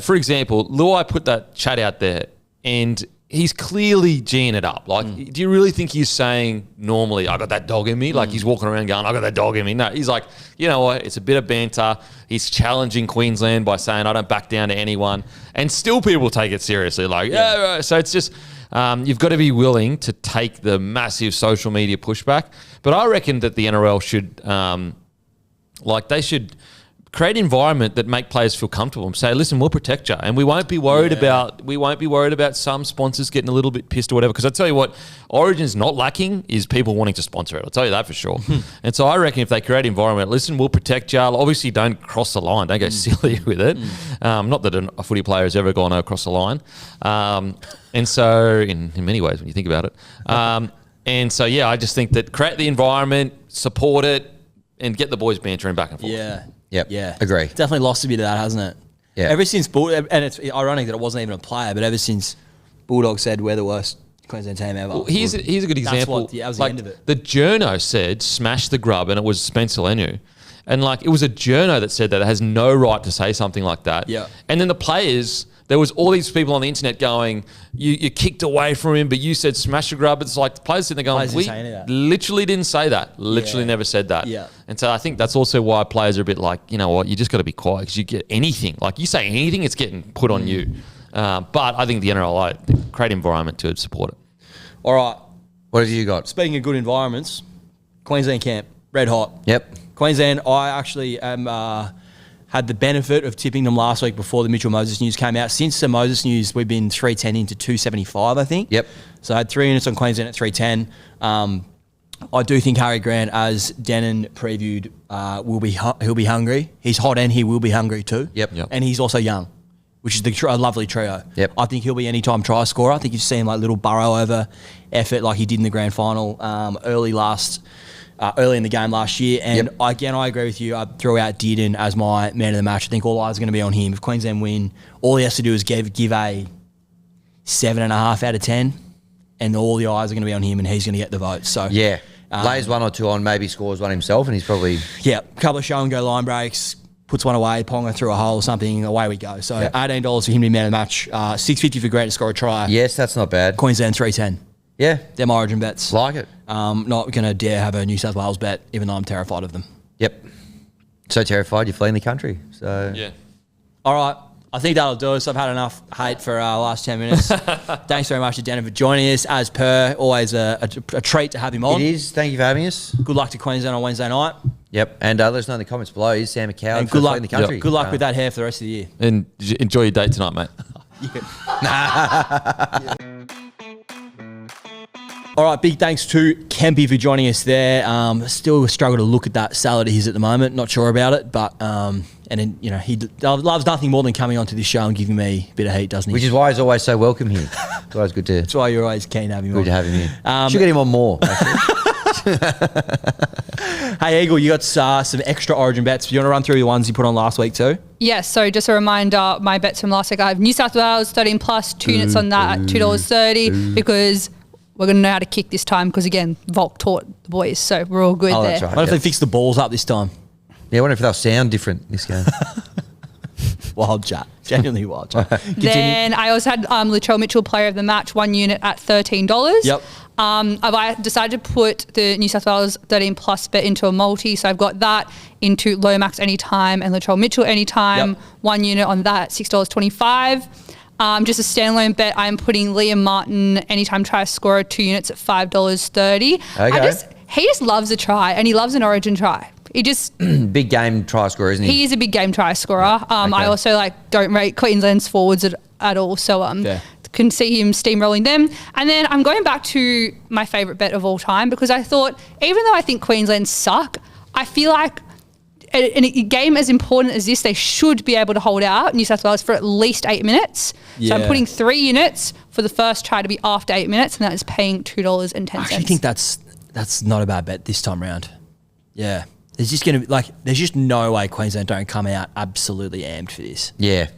D: for example, Luai put that chat out there and he's clearly G'ing it up. Do you really think he's saying normally, I got that dog in me? He's walking around going, I got that dog in me. No, he's like, you know what? It's a bit of banter. He's challenging Queensland by saying, I don't back down to anyone. And still people take it seriously. So it's just... you've got to be willing to take the massive social media pushback. But I reckon that the NRL should, they should create an environment that make players feel comfortable and say, listen, we'll protect you, and we won't be worried about some sponsors getting a little bit pissed or whatever. Because I tell you what, Origin's not lacking is people wanting to sponsor it. I'll tell you that for sure. And so I reckon if they create an environment, listen, we'll protect you. Obviously, don't cross the line. Don't go silly with it. Not that a footy player has ever gone across the line. And so in many ways, when you think about it. And so, yeah, I just think that create the environment, support it, and get the boys bantering back and forth.
A: Yeah.
B: Yep.
A: Yeah.
B: Agree.
A: Definitely lost a bit of that, hasn't it?
B: Yeah.
A: Ever since and it's ironic that it wasn't even a player, but ever since Bulldog said we're the worst Queensland team ever.
B: Well,
D: here's a good example.
A: That was the end of it.
D: The journo said smash the grub, and it was Spencer Lenu. And it was a journo that said that. It has no right to say something like that.
A: Yeah.
D: And then the players, there was all these people on the internet going, you kicked away from him, but you said smash the grub. It's like the players sitting there going, we literally didn't say that. Literally never said that.
A: Yeah.
D: And so I think that's also why players are a bit like, you know what, you just got to be quiet because you get anything. Like you say anything, it's getting put on you. But I think the NRL, create environment to support it.
A: All right.
B: What have you got?
A: Speaking of good environments, Queensland camp, red hot.
B: Yep.
A: Queensland, I actually had the benefit of tipping them last week before the Mitchell Moses news came out. Since the Moses news, we've been 310 into 275, I think.
B: Yep.
A: So I had 3 units on Queensland at 310. I do think Harry Grant, as Denan previewed, he'll be hungry. He's hot and he will be hungry too.
B: Yep.
A: And he's also young, which is a lovely trio.
B: Yep.
A: I think he'll be anytime try scorer. I think you've seen little burrow over effort like he did in the grand final early in the game last year. And I agree with you. I threw out Dearden as my man of the match. I think all eyes are going to be on him. If Queensland win, all he has to do is give a 7.5 out of 10, and all the eyes are going to be on him, and he's going to get the vote. So
B: yeah, lays one or two on, maybe scores one himself, and he's probably
A: a couple of show and go line breaks, puts one away, Ponga through a hole or something, away we go. So $18 for him to be man of the match, $6.50 for Grant to score a try.
B: Yes, that's not bad.
A: Queensland 310.
B: Yeah,
A: they're my Origin bets.
B: Like it.
A: Not going to dare have a New South Wales bet, even though I'm terrified of them.
B: Yep. So terrified you're fleeing the country. So
D: yeah.
A: All right. I think that'll do us. I've had enough hate for our last 10 minutes. Thanks very much to Denan for joining us. As per, always a treat to have him on.
B: It is. Thank you for having us.
A: Good luck to Queensland on Wednesday night.
B: Yep. And let us know in the comments below. Is Sam a coward
A: and
B: for fleeing the country?
A: Good luck with that hair for the rest of the year.
D: And enjoy your date tonight, mate.
A: All right, big thanks to Kempy for joining us there. Still struggle to look at that salad of his at the moment. Not sure about it, but and then, he loves nothing more than coming onto this show and giving me a bit of heat, doesn't he?
B: Which is why he's always so welcome here. It's always good to.
A: That's why you're always keen to have him on.
B: Good to have him here. Should get him on more.
A: Hey, Eagle, you got some extra Origin bets. Do you want to run through the ones you put on last week too?
C: Yes, so just a reminder, my bets from last week, I have New South Wales 13 plus, 2 units on that at $2.30 because we're going to know how to kick this time because, again, Volk taught the boys, so we're all good there.
B: That's right.
A: What if they fix the balls up this time?
B: Yeah, I wonder if they'll sound different this game.
A: Wild chat. Genuinely wild chat.
C: Then I also had Latrell Mitchell player of the match, 1 unit at $13.
A: Yep.
C: I decided to put the New South Wales 13 plus bet into a multi, so I've got that into Lomax anytime and Latrell Mitchell anytime.
A: Yep.
C: 1 unit on that, $6.25. Just a standalone bet, I'm putting Liam Martin anytime try scorer 2 units at $5.30.
B: Okay.
C: He just loves a try and he loves an Origin try. He just
B: big game try scorer, isn't he?
C: He is a big game try scorer. I also don't rate Queensland's forwards at all, so can see him steamrolling them. And then I'm going back to my favourite bet of all time because I thought, even though I think Queensland suck, I feel like in a game as important as this, they should be able to hold out New South Wales for at least 8 minutes. Yeah. So I'm putting 3 units for the first try to be after 8 minutes, and that is paying $2.10.
A: I actually think that's not a bad bet this time round. Yeah. There's just going to be there's just no way Queensland don't come out absolutely amped for this.
B: Yeah.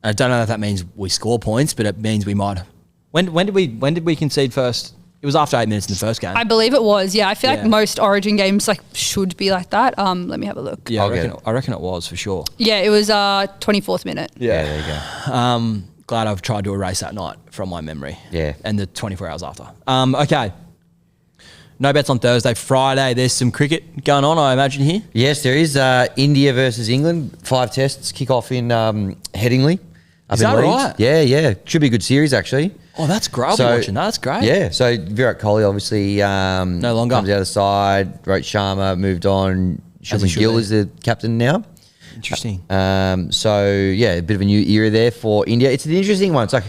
A: I don't know if that means we score points, but it means we might. When did we concede first? It was after 8 minutes in the first game.
C: I believe it was. Yeah, I feel like most Origin games should be like that. Let me have a look.
A: Yeah, I reckon it was for sure.
C: Yeah, it was 24th minute.
B: Yeah, there you go.
A: Glad I've tried to erase that night from my memory.
B: Yeah,
A: and the 24 hours after. Okay. No bets on Thursday. Friday, there's some cricket going on, I imagine, here.
B: Yes, there is. India versus England. 5 tests kick off in Headingley.
A: Is that right?
B: Yeah. Should be a good series, actually.
A: Oh, that's great. I'll be watching that. That's great.
B: Yeah. So Virat Kohli obviously
A: no longer
B: comes out of the side. Rohit Sharma moved on. Shubman Gill is the captain now.
A: Interesting.
B: So, yeah, a bit of a new era there for India. It's an interesting one. It's like,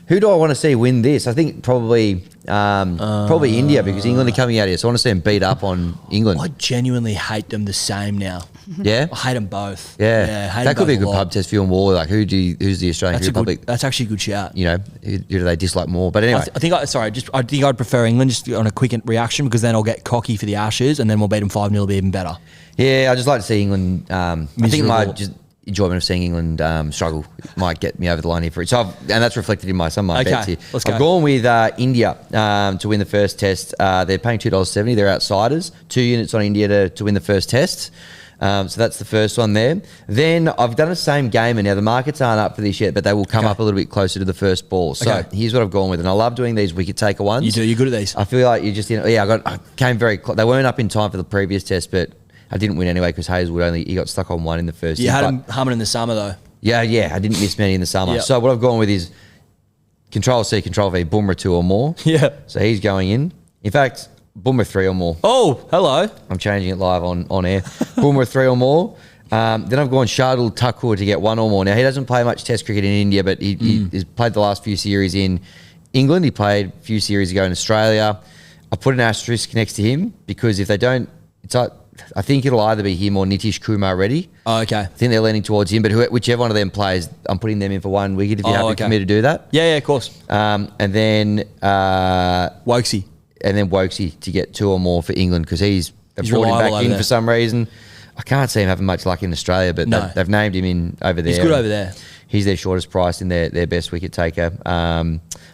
B: who do I want to see win this? I think probably India, because England are coming out here. So I want to see them beat up on England.
A: I genuinely hate them the same now.
B: Yeah?
A: I hate them both.
B: Yeah.
A: Hate
B: that could be a good
A: lot.
B: pub test for you and War. Like, who's the Australian Republic?
A: That's actually a good shout.
B: You know, who do they dislike more? But anyway.
A: I think I'd prefer England just on a quick reaction, because then I'll get cocky for the Ashes and then we'll beat them 5-0. It'll be even better.
B: Yeah, I just like to see England. I think my enjoyment of seeing England struggle might get me over the line here for it. And that's reflected in some of my bets here.
A: Let's go.
B: I've gone with India to win the first test. They're paying $2.70. They're outsiders. 2 units on India to win the first test. So that's the first one there. Then I've done the same game, and now the markets aren't up for this yet, but they will come up a little bit closer to the first ball. So here's what I've gone with, and I love doing these wicket taker ones.
A: You do. You're good at these.
B: I feel like you just, I came very close. They weren't up in time for the previous test, but I didn't win anyway because Hazelwood he got stuck on one in the first.
A: You had him humming in the summer though.
B: Yeah, I didn't miss many in the summer. Yep. So what I've gone with is Control C, Control V, Bumrah 2 or more.
A: Yeah.
B: So he's going in. In fact, Bumrah 3 or more.
A: Oh, hello.
B: I'm changing it live on air. Bumrah 3 or more. Then I've gone Shardul Thakur to get 1 or more. Now, he doesn't play much Test cricket in India, but he's played the last few series in England. He played a few series ago in Australia. I put an asterisk next to him because if they don't, I think it'll either be him or Nitish Kumar Reddy.
A: Oh, okay.
B: I think they're leaning towards him, but whichever one of them plays, I'm putting them in for 1 wicket if you're happy for me to do that.
A: Yeah, of course.
B: And then
A: Wokesy.
B: And then Wokesy to get 2 or more for England because he's brought him back in for some reason. I can't see him having much luck in Australia, but they've named him in over there.
A: He's good over there.
B: He's their shortest price in their best wicket taker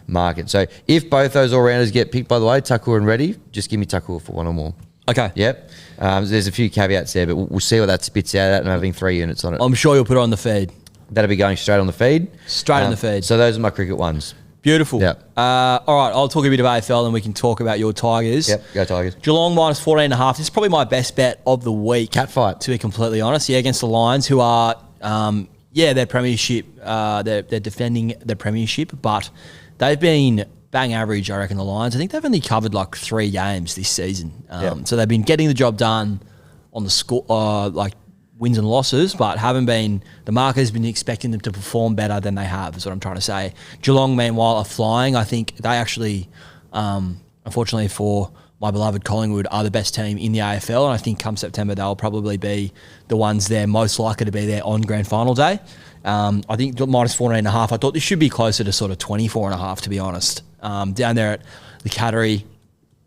B: market. So if both those all-rounders get picked, by the way, Thakur and Reddy, just give me Thakur for 1 or more.
A: Okay.
B: Yep. There's a few caveats there, but we'll see what that spits out at and having 3 units on it.
A: I'm sure you'll put it on the feed.
B: That'll be going straight on the feed.
A: Straight on the feed.
B: So those are my cricket ones.
A: Beautiful.
B: Yep.
A: All right, I'll talk a bit of AFL and we can talk about your Tigers.
B: Yep, go Tigers.
A: Geelong minus 14.5. This is probably my best bet of the week.
B: Cat fight.
A: To be completely honest. Yeah, against the Lions, who are, their premiership. They're defending their premiership, but they've been bang average, I reckon, the Lions. I think they've only covered like 3 games this season. So they've been getting the job done on the score, wins and losses, but the market has been expecting them to perform better than they have, is what I'm trying to say. Geelong, meanwhile, are flying. I think they actually, unfortunately for my beloved Collingwood, are the best team in the AFL, and I think come September they'll probably be the ones there most likely to be there on grand final day. I think minus 14.5. I thought this should be closer to sort of 24.5, to be honest. Down there at the Cattery,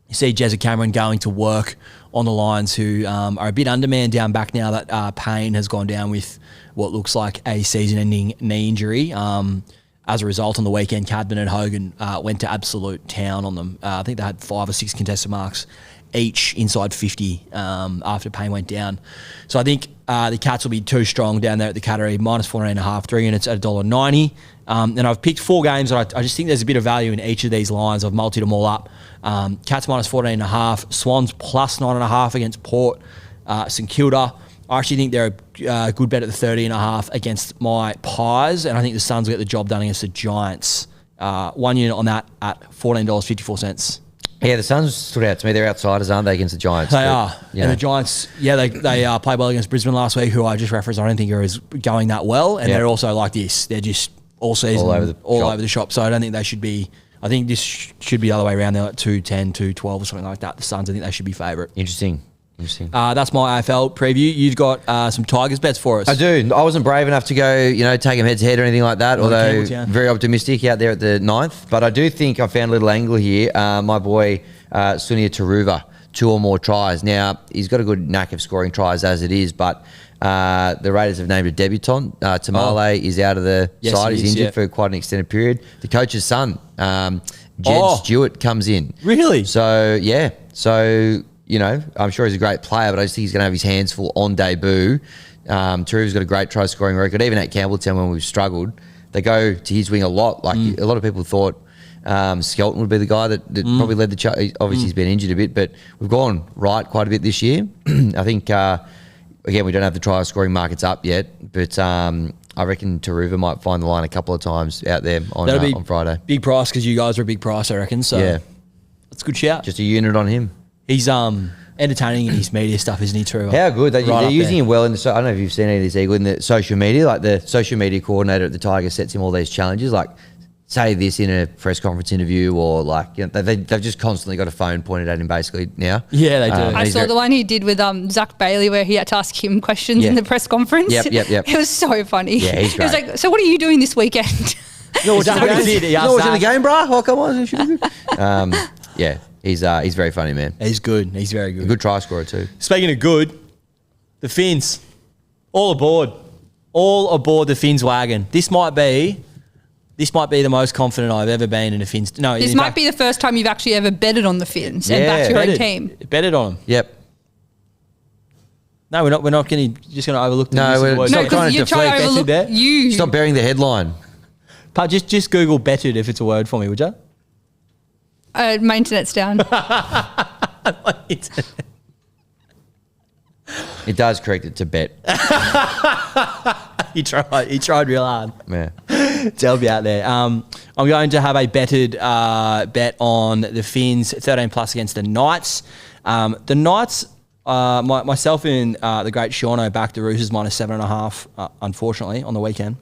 A: you see Jezza Cameron going to work on the Lions, who are a bit undermanned down back now that Payne has gone down with what looks like a season-ending knee injury. As a result, on the weekend, Cadman and Hogan went to absolute town on them. I think they had 5 or 6 contested marks each inside 50 after Payne went down. So I think the Cats will be too strong down there at the Cattery, minus 14.5, 3 units at $1.90. And I've picked 4 games, and I just think there's a bit of value in each of these lines. I've multied them all up. Cats minus 14.5, Swans plus 9.5 against Port, St Kilda. I actually think they're a good bet at the 30.5 against my Pies, and I think the Suns will get the job done against the Giants. 1 unit on that at $14.54.
B: Yeah, the Suns stood out to me. They're outsiders, aren't they, against the Giants?
A: They are. And the Giants, they played well against Brisbane last week, who I just referenced. I don't think are as going that well, and they're also like this. They're just all season all over the shop. So I don't think they should be. I think this should be the other way around. They're like 2-10, 2-12 or something like that. The Suns, I think they should be favourite.
B: Interesting.
A: That's my AFL preview. You've got some Tigers bets for us.
B: I do. I wasn't brave enough to go, take them head to head or anything like that, although very optimistic out there at the 9th. But I do think I found a little angle here. My boy Sunia Taruva, 2 or more tries. Now, he's got a good knack of scoring tries as it is, but the Raiders have named a debutant. Tamale is out of the side. He's injured for quite an extended period. The coach's son, Jed Stewart, comes in.
A: Really?
B: So, yeah. So, I'm sure he's a great player, but I just think he's going to have his hands full on debut. Taruva's got a great try-scoring record. Even at Campbelltown when we've struggled, they go to his wing a lot. A lot of people thought Skelton would be the guy that probably led the charge. Obviously, he's been injured a bit, but we've gone right quite a bit this year. I think, again, we don't have the try-scoring markets up yet, but I reckon Taruva might find the line a couple of times out there on Friday.
A: Big price because you guys are a big price, I reckon. So
B: yeah,
A: that's a good shout.
B: Just a unit on him.
A: He's entertaining in his media stuff, isn't he, True?
B: How good. They're using him well in the. I don't know if you've seen any of this, Eagle, in the social media. Like the social media coordinator at the Tigers sets him all these challenges, like say this in a press conference interview, or like they've just constantly got a phone pointed at him basically now.
A: Yeah, they do.
C: I saw the one he did with Zach Bailey where he had to ask him questions in the press conference.
B: Yep.
C: It was so funny.
B: Yeah, he's great.
C: He was like, "So what are you doing this weekend?"
B: No, what's in the game, bro? Oh, come on. Yeah, he's very funny, man.
A: He's good. He's very good.
B: A good try scorer too.
A: Speaking of good, the Finns, all aboard the Finns wagon. This might be the most confident I've ever been in a Finns. No,
C: this might be the first time you've actually ever betted on the Finns and backed your own team.
A: Betted on them.
B: Yep.
A: No, we're not going to just going to overlook the
B: stop trying to deflect.
A: There.
B: Stop bearing the headline.
A: But just Google betted if it's a word for me, would you?
C: My internet's down.
B: It does correct it to bet.
A: He tried real hard.
B: Yeah.
A: To help you out there. I'm going to have a betted bet on the Finns 13 plus against the Knights. The Knights, myself and the great Shauno backed the Roosters minus 7.5, unfortunately, on the weekend.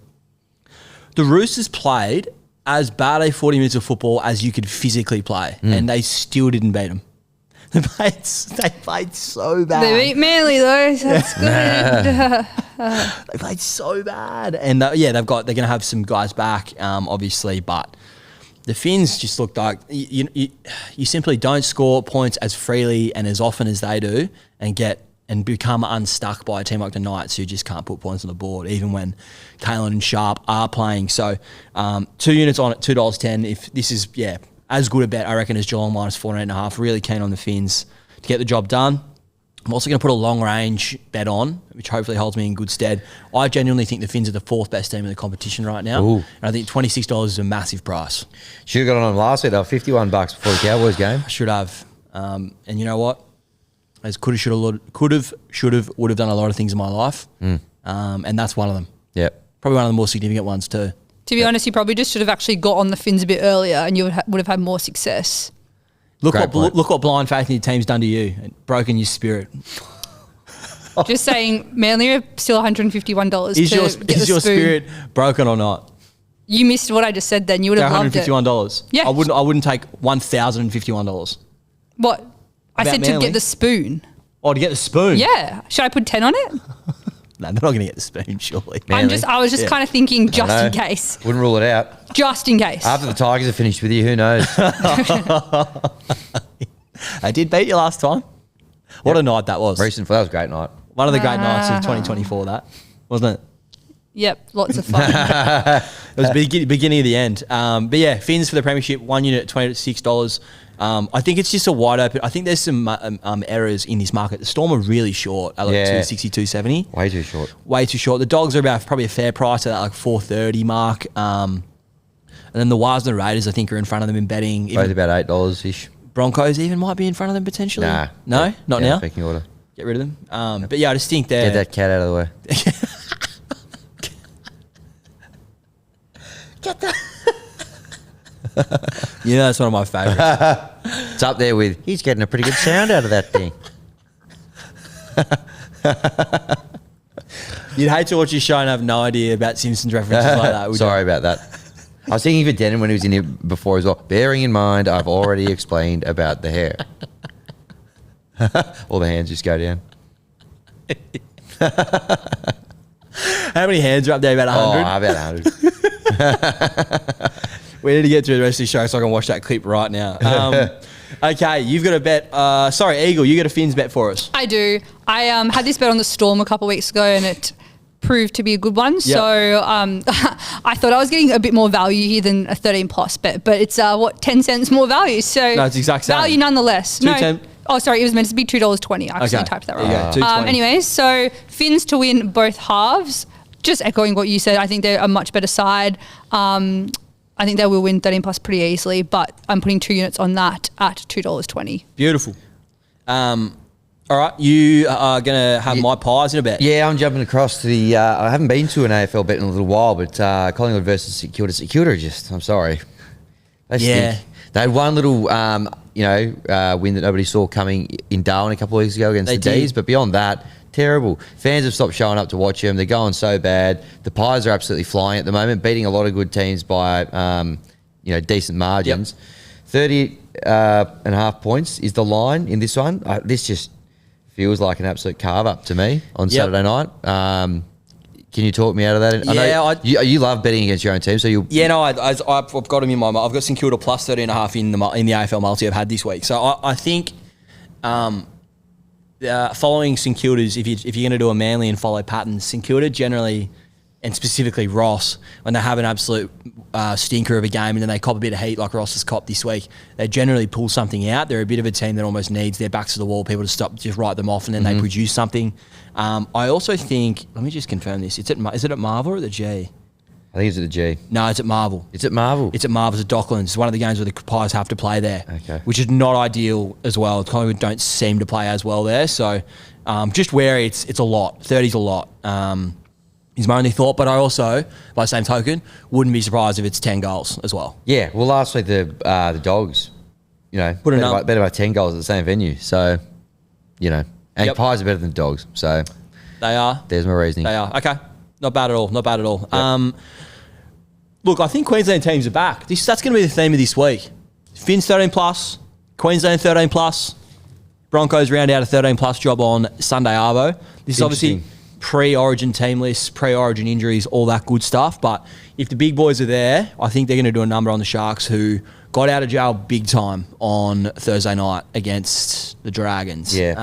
A: The Roosters played as bad a 40 minutes of football as you could physically play, and they still didn't beat them. They played so bad.
C: They beat Manly though, so that's good.
A: They played so bad, and they're going to have some guys back, obviously, but the Finns just looked like you simply don't score points as freely and as often as they do, and become unstuck by a team like the Knights who just can't put points on the board, even when Kalen and Sharp are playing. So 2 units on at $2.10. If this is, as good a bet, I reckon, as Geelong minus 14.5. Really keen on the Finns to get the job done. I'm also going to put a long range bet on, which hopefully holds me in good stead. I genuinely think the Finns are the 4th best team in the competition right now. Ooh. And I think $26 is a massive price.
B: Should have got on last week. They were $51 before the Cowboys game.
A: I should have. And you know what? As could have, should have, would have done a lot of things in my life. And that's one of them.
B: Yep.
A: Probably one of the more significant ones too.
C: To be honest, you probably just should have actually got on the Finns a bit earlier and you would have had more success.
A: Look what blind faith in your team's done to you and broken your spirit.
C: Just saying, Manly are still $151
A: Is your spirit broken or not?
C: You missed what I just said then. You would have loved it.
A: $151.
C: Yeah.
A: I wouldn't take $1,051.
C: What? I said
A: Manly?
C: to get the spoon.
A: Oh, to get the spoon?
C: Yeah. Should I put 10 on it?
A: No, they're not going to get the spoon, surely.
C: I was just kind of thinking just in case.
B: Wouldn't rule it out.
C: Just in case.
B: After the Tigers are finished with you, who knows?
A: I did beat you last time. What a night that was.
B: That was a great night.
A: One of the great nights of 2024, that, wasn't it?
C: Yep, lots of fun.
A: It was beginning of the end. But yeah, Finns for the premiership, 1 unit at $26. I think it's just a wide open. I think there's some errors in this market. The Storm are really short at like 260, 270.
B: Way too short.
A: Way too short. The Dogs are about probably a fair price at that like 430 mark. And then the Wars and the Raiders, I think, are in front of them in betting.
B: Both about $8-ish.
A: Broncos even might be in front of them potentially.
B: Nah.
A: No? Not now?
B: Pecking order.
A: Get rid of them. But yeah, I just think they're...
B: Get that cat out of the way. Get that...
A: Yeah, that's one of my favourites.
B: It's up there with, he's getting a pretty good sound out of that thing.
A: You'd hate to watch your show and have no idea about Simpsons references like that, would
B: Sorry about that. I was thinking for Denan when he was in here before as well. Bearing in mind, I've already explained about the hair. All the hands just go down.
A: How many hands are up there? About 100?
B: Oh, about 100.
A: We need to get through the rest of the show so I can watch that clip right now. Okay, you've got a bet. Sorry, Eagle, you got a Finns bet for us.
C: I do. I had this bet on the Storm a couple of weeks ago and it proved to be a good one. Yep. So I thought I was getting a bit more value here than a 13 plus bet, but it's 10 cents more value. So
A: no, it's exact same.
C: Value nonetheless. Oh, sorry, it was meant to be $2.20. I actually typed that wrong. Anyways, so Finns to win both halves. Just echoing what you said, I think they're a much better side. I think they will win 13 plus pretty easily, but I'm putting 2 units on that at $2.20.
A: Beautiful. All right, you are going to have my Pies in a bet.
B: Yeah, I'm jumping across to the... I haven't been to an AFL bet in a little while, but Collingwood versus St Kilda. St Kilda I'm sorry. They stink. They had one little win that nobody saw coming in Darwin a couple of weeks ago against the D's. But beyond that, terrible. Fans have stopped showing up to watch them. They're going so bad. The Pies are absolutely flying at the moment, beating a lot of good teams by decent margins. 30.5 points is the line in this one. This just feels like an absolute carve up to me on Saturday night. Can you talk me out of that?
A: Yeah,
B: I know you love betting against your own team, so you.
A: Yeah, no, I've got them in my. I've got St Kilda plus 30.5 in the AFL multi I've had this week. So I think, following St Kilda's, if you're going to do a Manly and follow patterns, St Kilda generally, and specifically Ross, when they have an absolute stinker of a game and then they cop a bit of heat like Ross has copped this week, they generally pull something out. They're a bit of a team that almost needs their backs to the wall, people to stop, just write them off, and then they produce something. I also think, let me just confirm this, is it at Marvel or at the G?
B: I think it's at the G.
A: No, it's at Marvel.
B: It's at Marvel?
A: It's at Marvel. It's at Docklands. It's one of the games where the Pies have to play there, which is not ideal as well. Collingwood don't seem to play as well there. So just wary, it's a lot. 30's a lot. Is my only thought, but I also, by the same token, wouldn't be surprised if it's 10 goals as well.
B: Yeah, well, last week the Dogs, better by 10 goals at the same venue. So, and Pies are better than Dogs. So
A: they are.
B: There's my reasoning.
A: They are. Okay, not bad at all. Not bad at all. Yep. Look, I think Queensland teams are back. That's going to be the theme of this week. Finns 13 plus, Queensland 13 plus, Broncos round out a 13 plus job on Sunday arvo. This is obviously pre-origin team lists, pre-origin injuries, all that good stuff. But if the big boys are there, I think they're going to do a number on the Sharks, who got out of jail big time on Thursday night against the Dragons.
B: Yeah.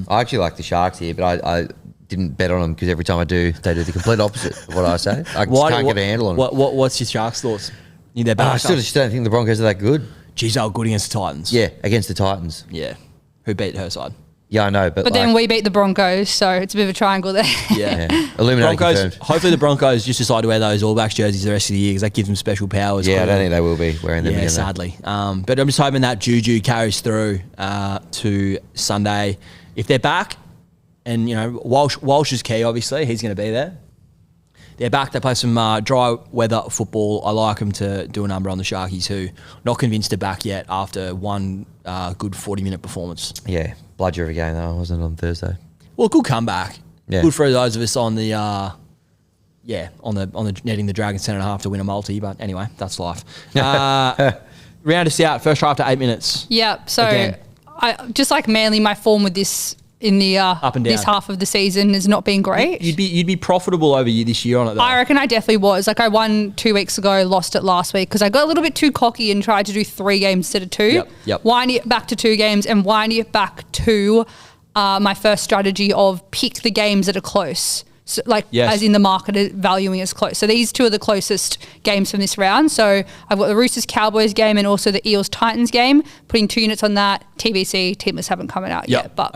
B: I actually like the Sharks here, but I didn't bet on them because every time I do, they do the complete opposite of what I say. I just can't get a handle on them.
A: What's your Sharks thoughts?
B: I still just don't think the Broncos are that good.
A: Geez, they were good against the Titans.
B: Yeah, against the Titans.
A: Yeah. Who beat her side?
B: Yeah, I know, but
C: then we beat the Broncos, so it's a bit of a triangle there.
A: Yeah.
B: Illuminati
A: Broncos,
B: confirmed. Hopefully
A: the Broncos just decide to wear those All Blacks jerseys the rest of the year because that gives them special powers.
B: Yeah, I don't think they will be wearing them again.
A: Sadly. But I'm just hoping that juju carries through to Sunday. If they're back, and Walsh is key, obviously, he's going to be there. They're back. They play some dry weather football. I like them to do a number on the Sharkies, who not convinced they're back yet after one good 40-minute performance.
B: Yeah, bludger of a game though, wasn't it, on Thursday?
A: Well, good comeback.
B: Yeah.
A: Good for those of us on the on the netting the Dragons 10.5 to win a multi. But anyway, that's life. Round us out. First try after 8 minutes.
C: Yeah. So I just like Manly, my form with this in the
A: up and down.
C: This half of the season has not been great.
A: You'd be profitable over this year on it though.
C: I reckon I definitely was. Like I won 2 weeks ago, lost it last week because I got a little bit too cocky and tried to do 3 games instead of 2.
A: Yep.
C: Winding it back to 2 games and winding it back to my first strategy of pick the games that are close. So as in the market valuing as close. So these 2 are the closest games from this round. So I've got the Roosters-Cowboys game and also the Eels-Titans game. Putting 2 units on that. TBC, team lists haven't come out yet. But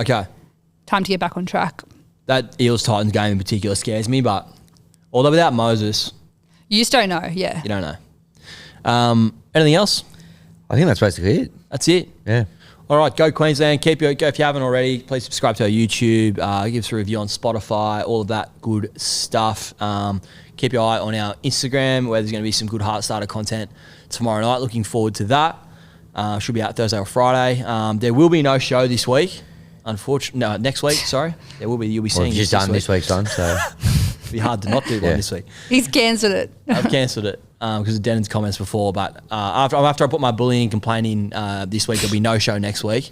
C: time to get back on track.
A: That Eels-Titans game in particular scares me, but although without Moses...
C: You just don't know, yeah.
A: You don't know. Anything else?
B: I think that's basically it.
A: That's it?
B: Yeah.
A: All right, go Queensland. Go if you haven't already. Please subscribe to our YouTube. Give us a review on Spotify. All of that good stuff. Keep your eye on our Instagram, where there's going to be some good heart starter content tomorrow night. Looking forward to that. Should be out Thursday or Friday. There will be no show this week. Unfortunately, no, next week. Sorry, there will be. You'll be seeing.
B: Just done this week's done, so
A: it'd be hard to not do one this week.
C: He's cancelled it.
A: I've cancelled it because of Denan's comments before. But after I put my bullying and complaining this week, there'll be no show next week.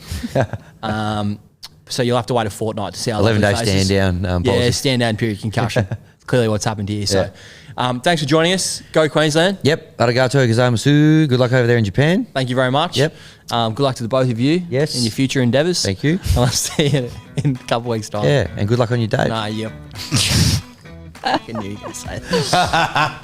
A: So you'll have to wait a fortnight to see how
B: 11-day stand down.
A: Yeah, stand down period concussion. It's clearly what's happened here. So. Thanks for joining us. Go Queensland.
B: Yep. Arigato gozaimasu. Good luck over there in Japan.
A: Thank you very much.
B: Yep.
A: Good luck to the both of you.
B: Yes.
A: In your future endeavours.
B: Thank you.
A: And I'll see you in a couple of weeks' time.
B: Yeah, and good luck on your date.
A: Nah, yep. I knew you were going to say that.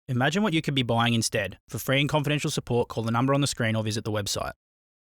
E: Imagine what you could be buying instead. For free and confidential support, call the number on the screen or visit the website.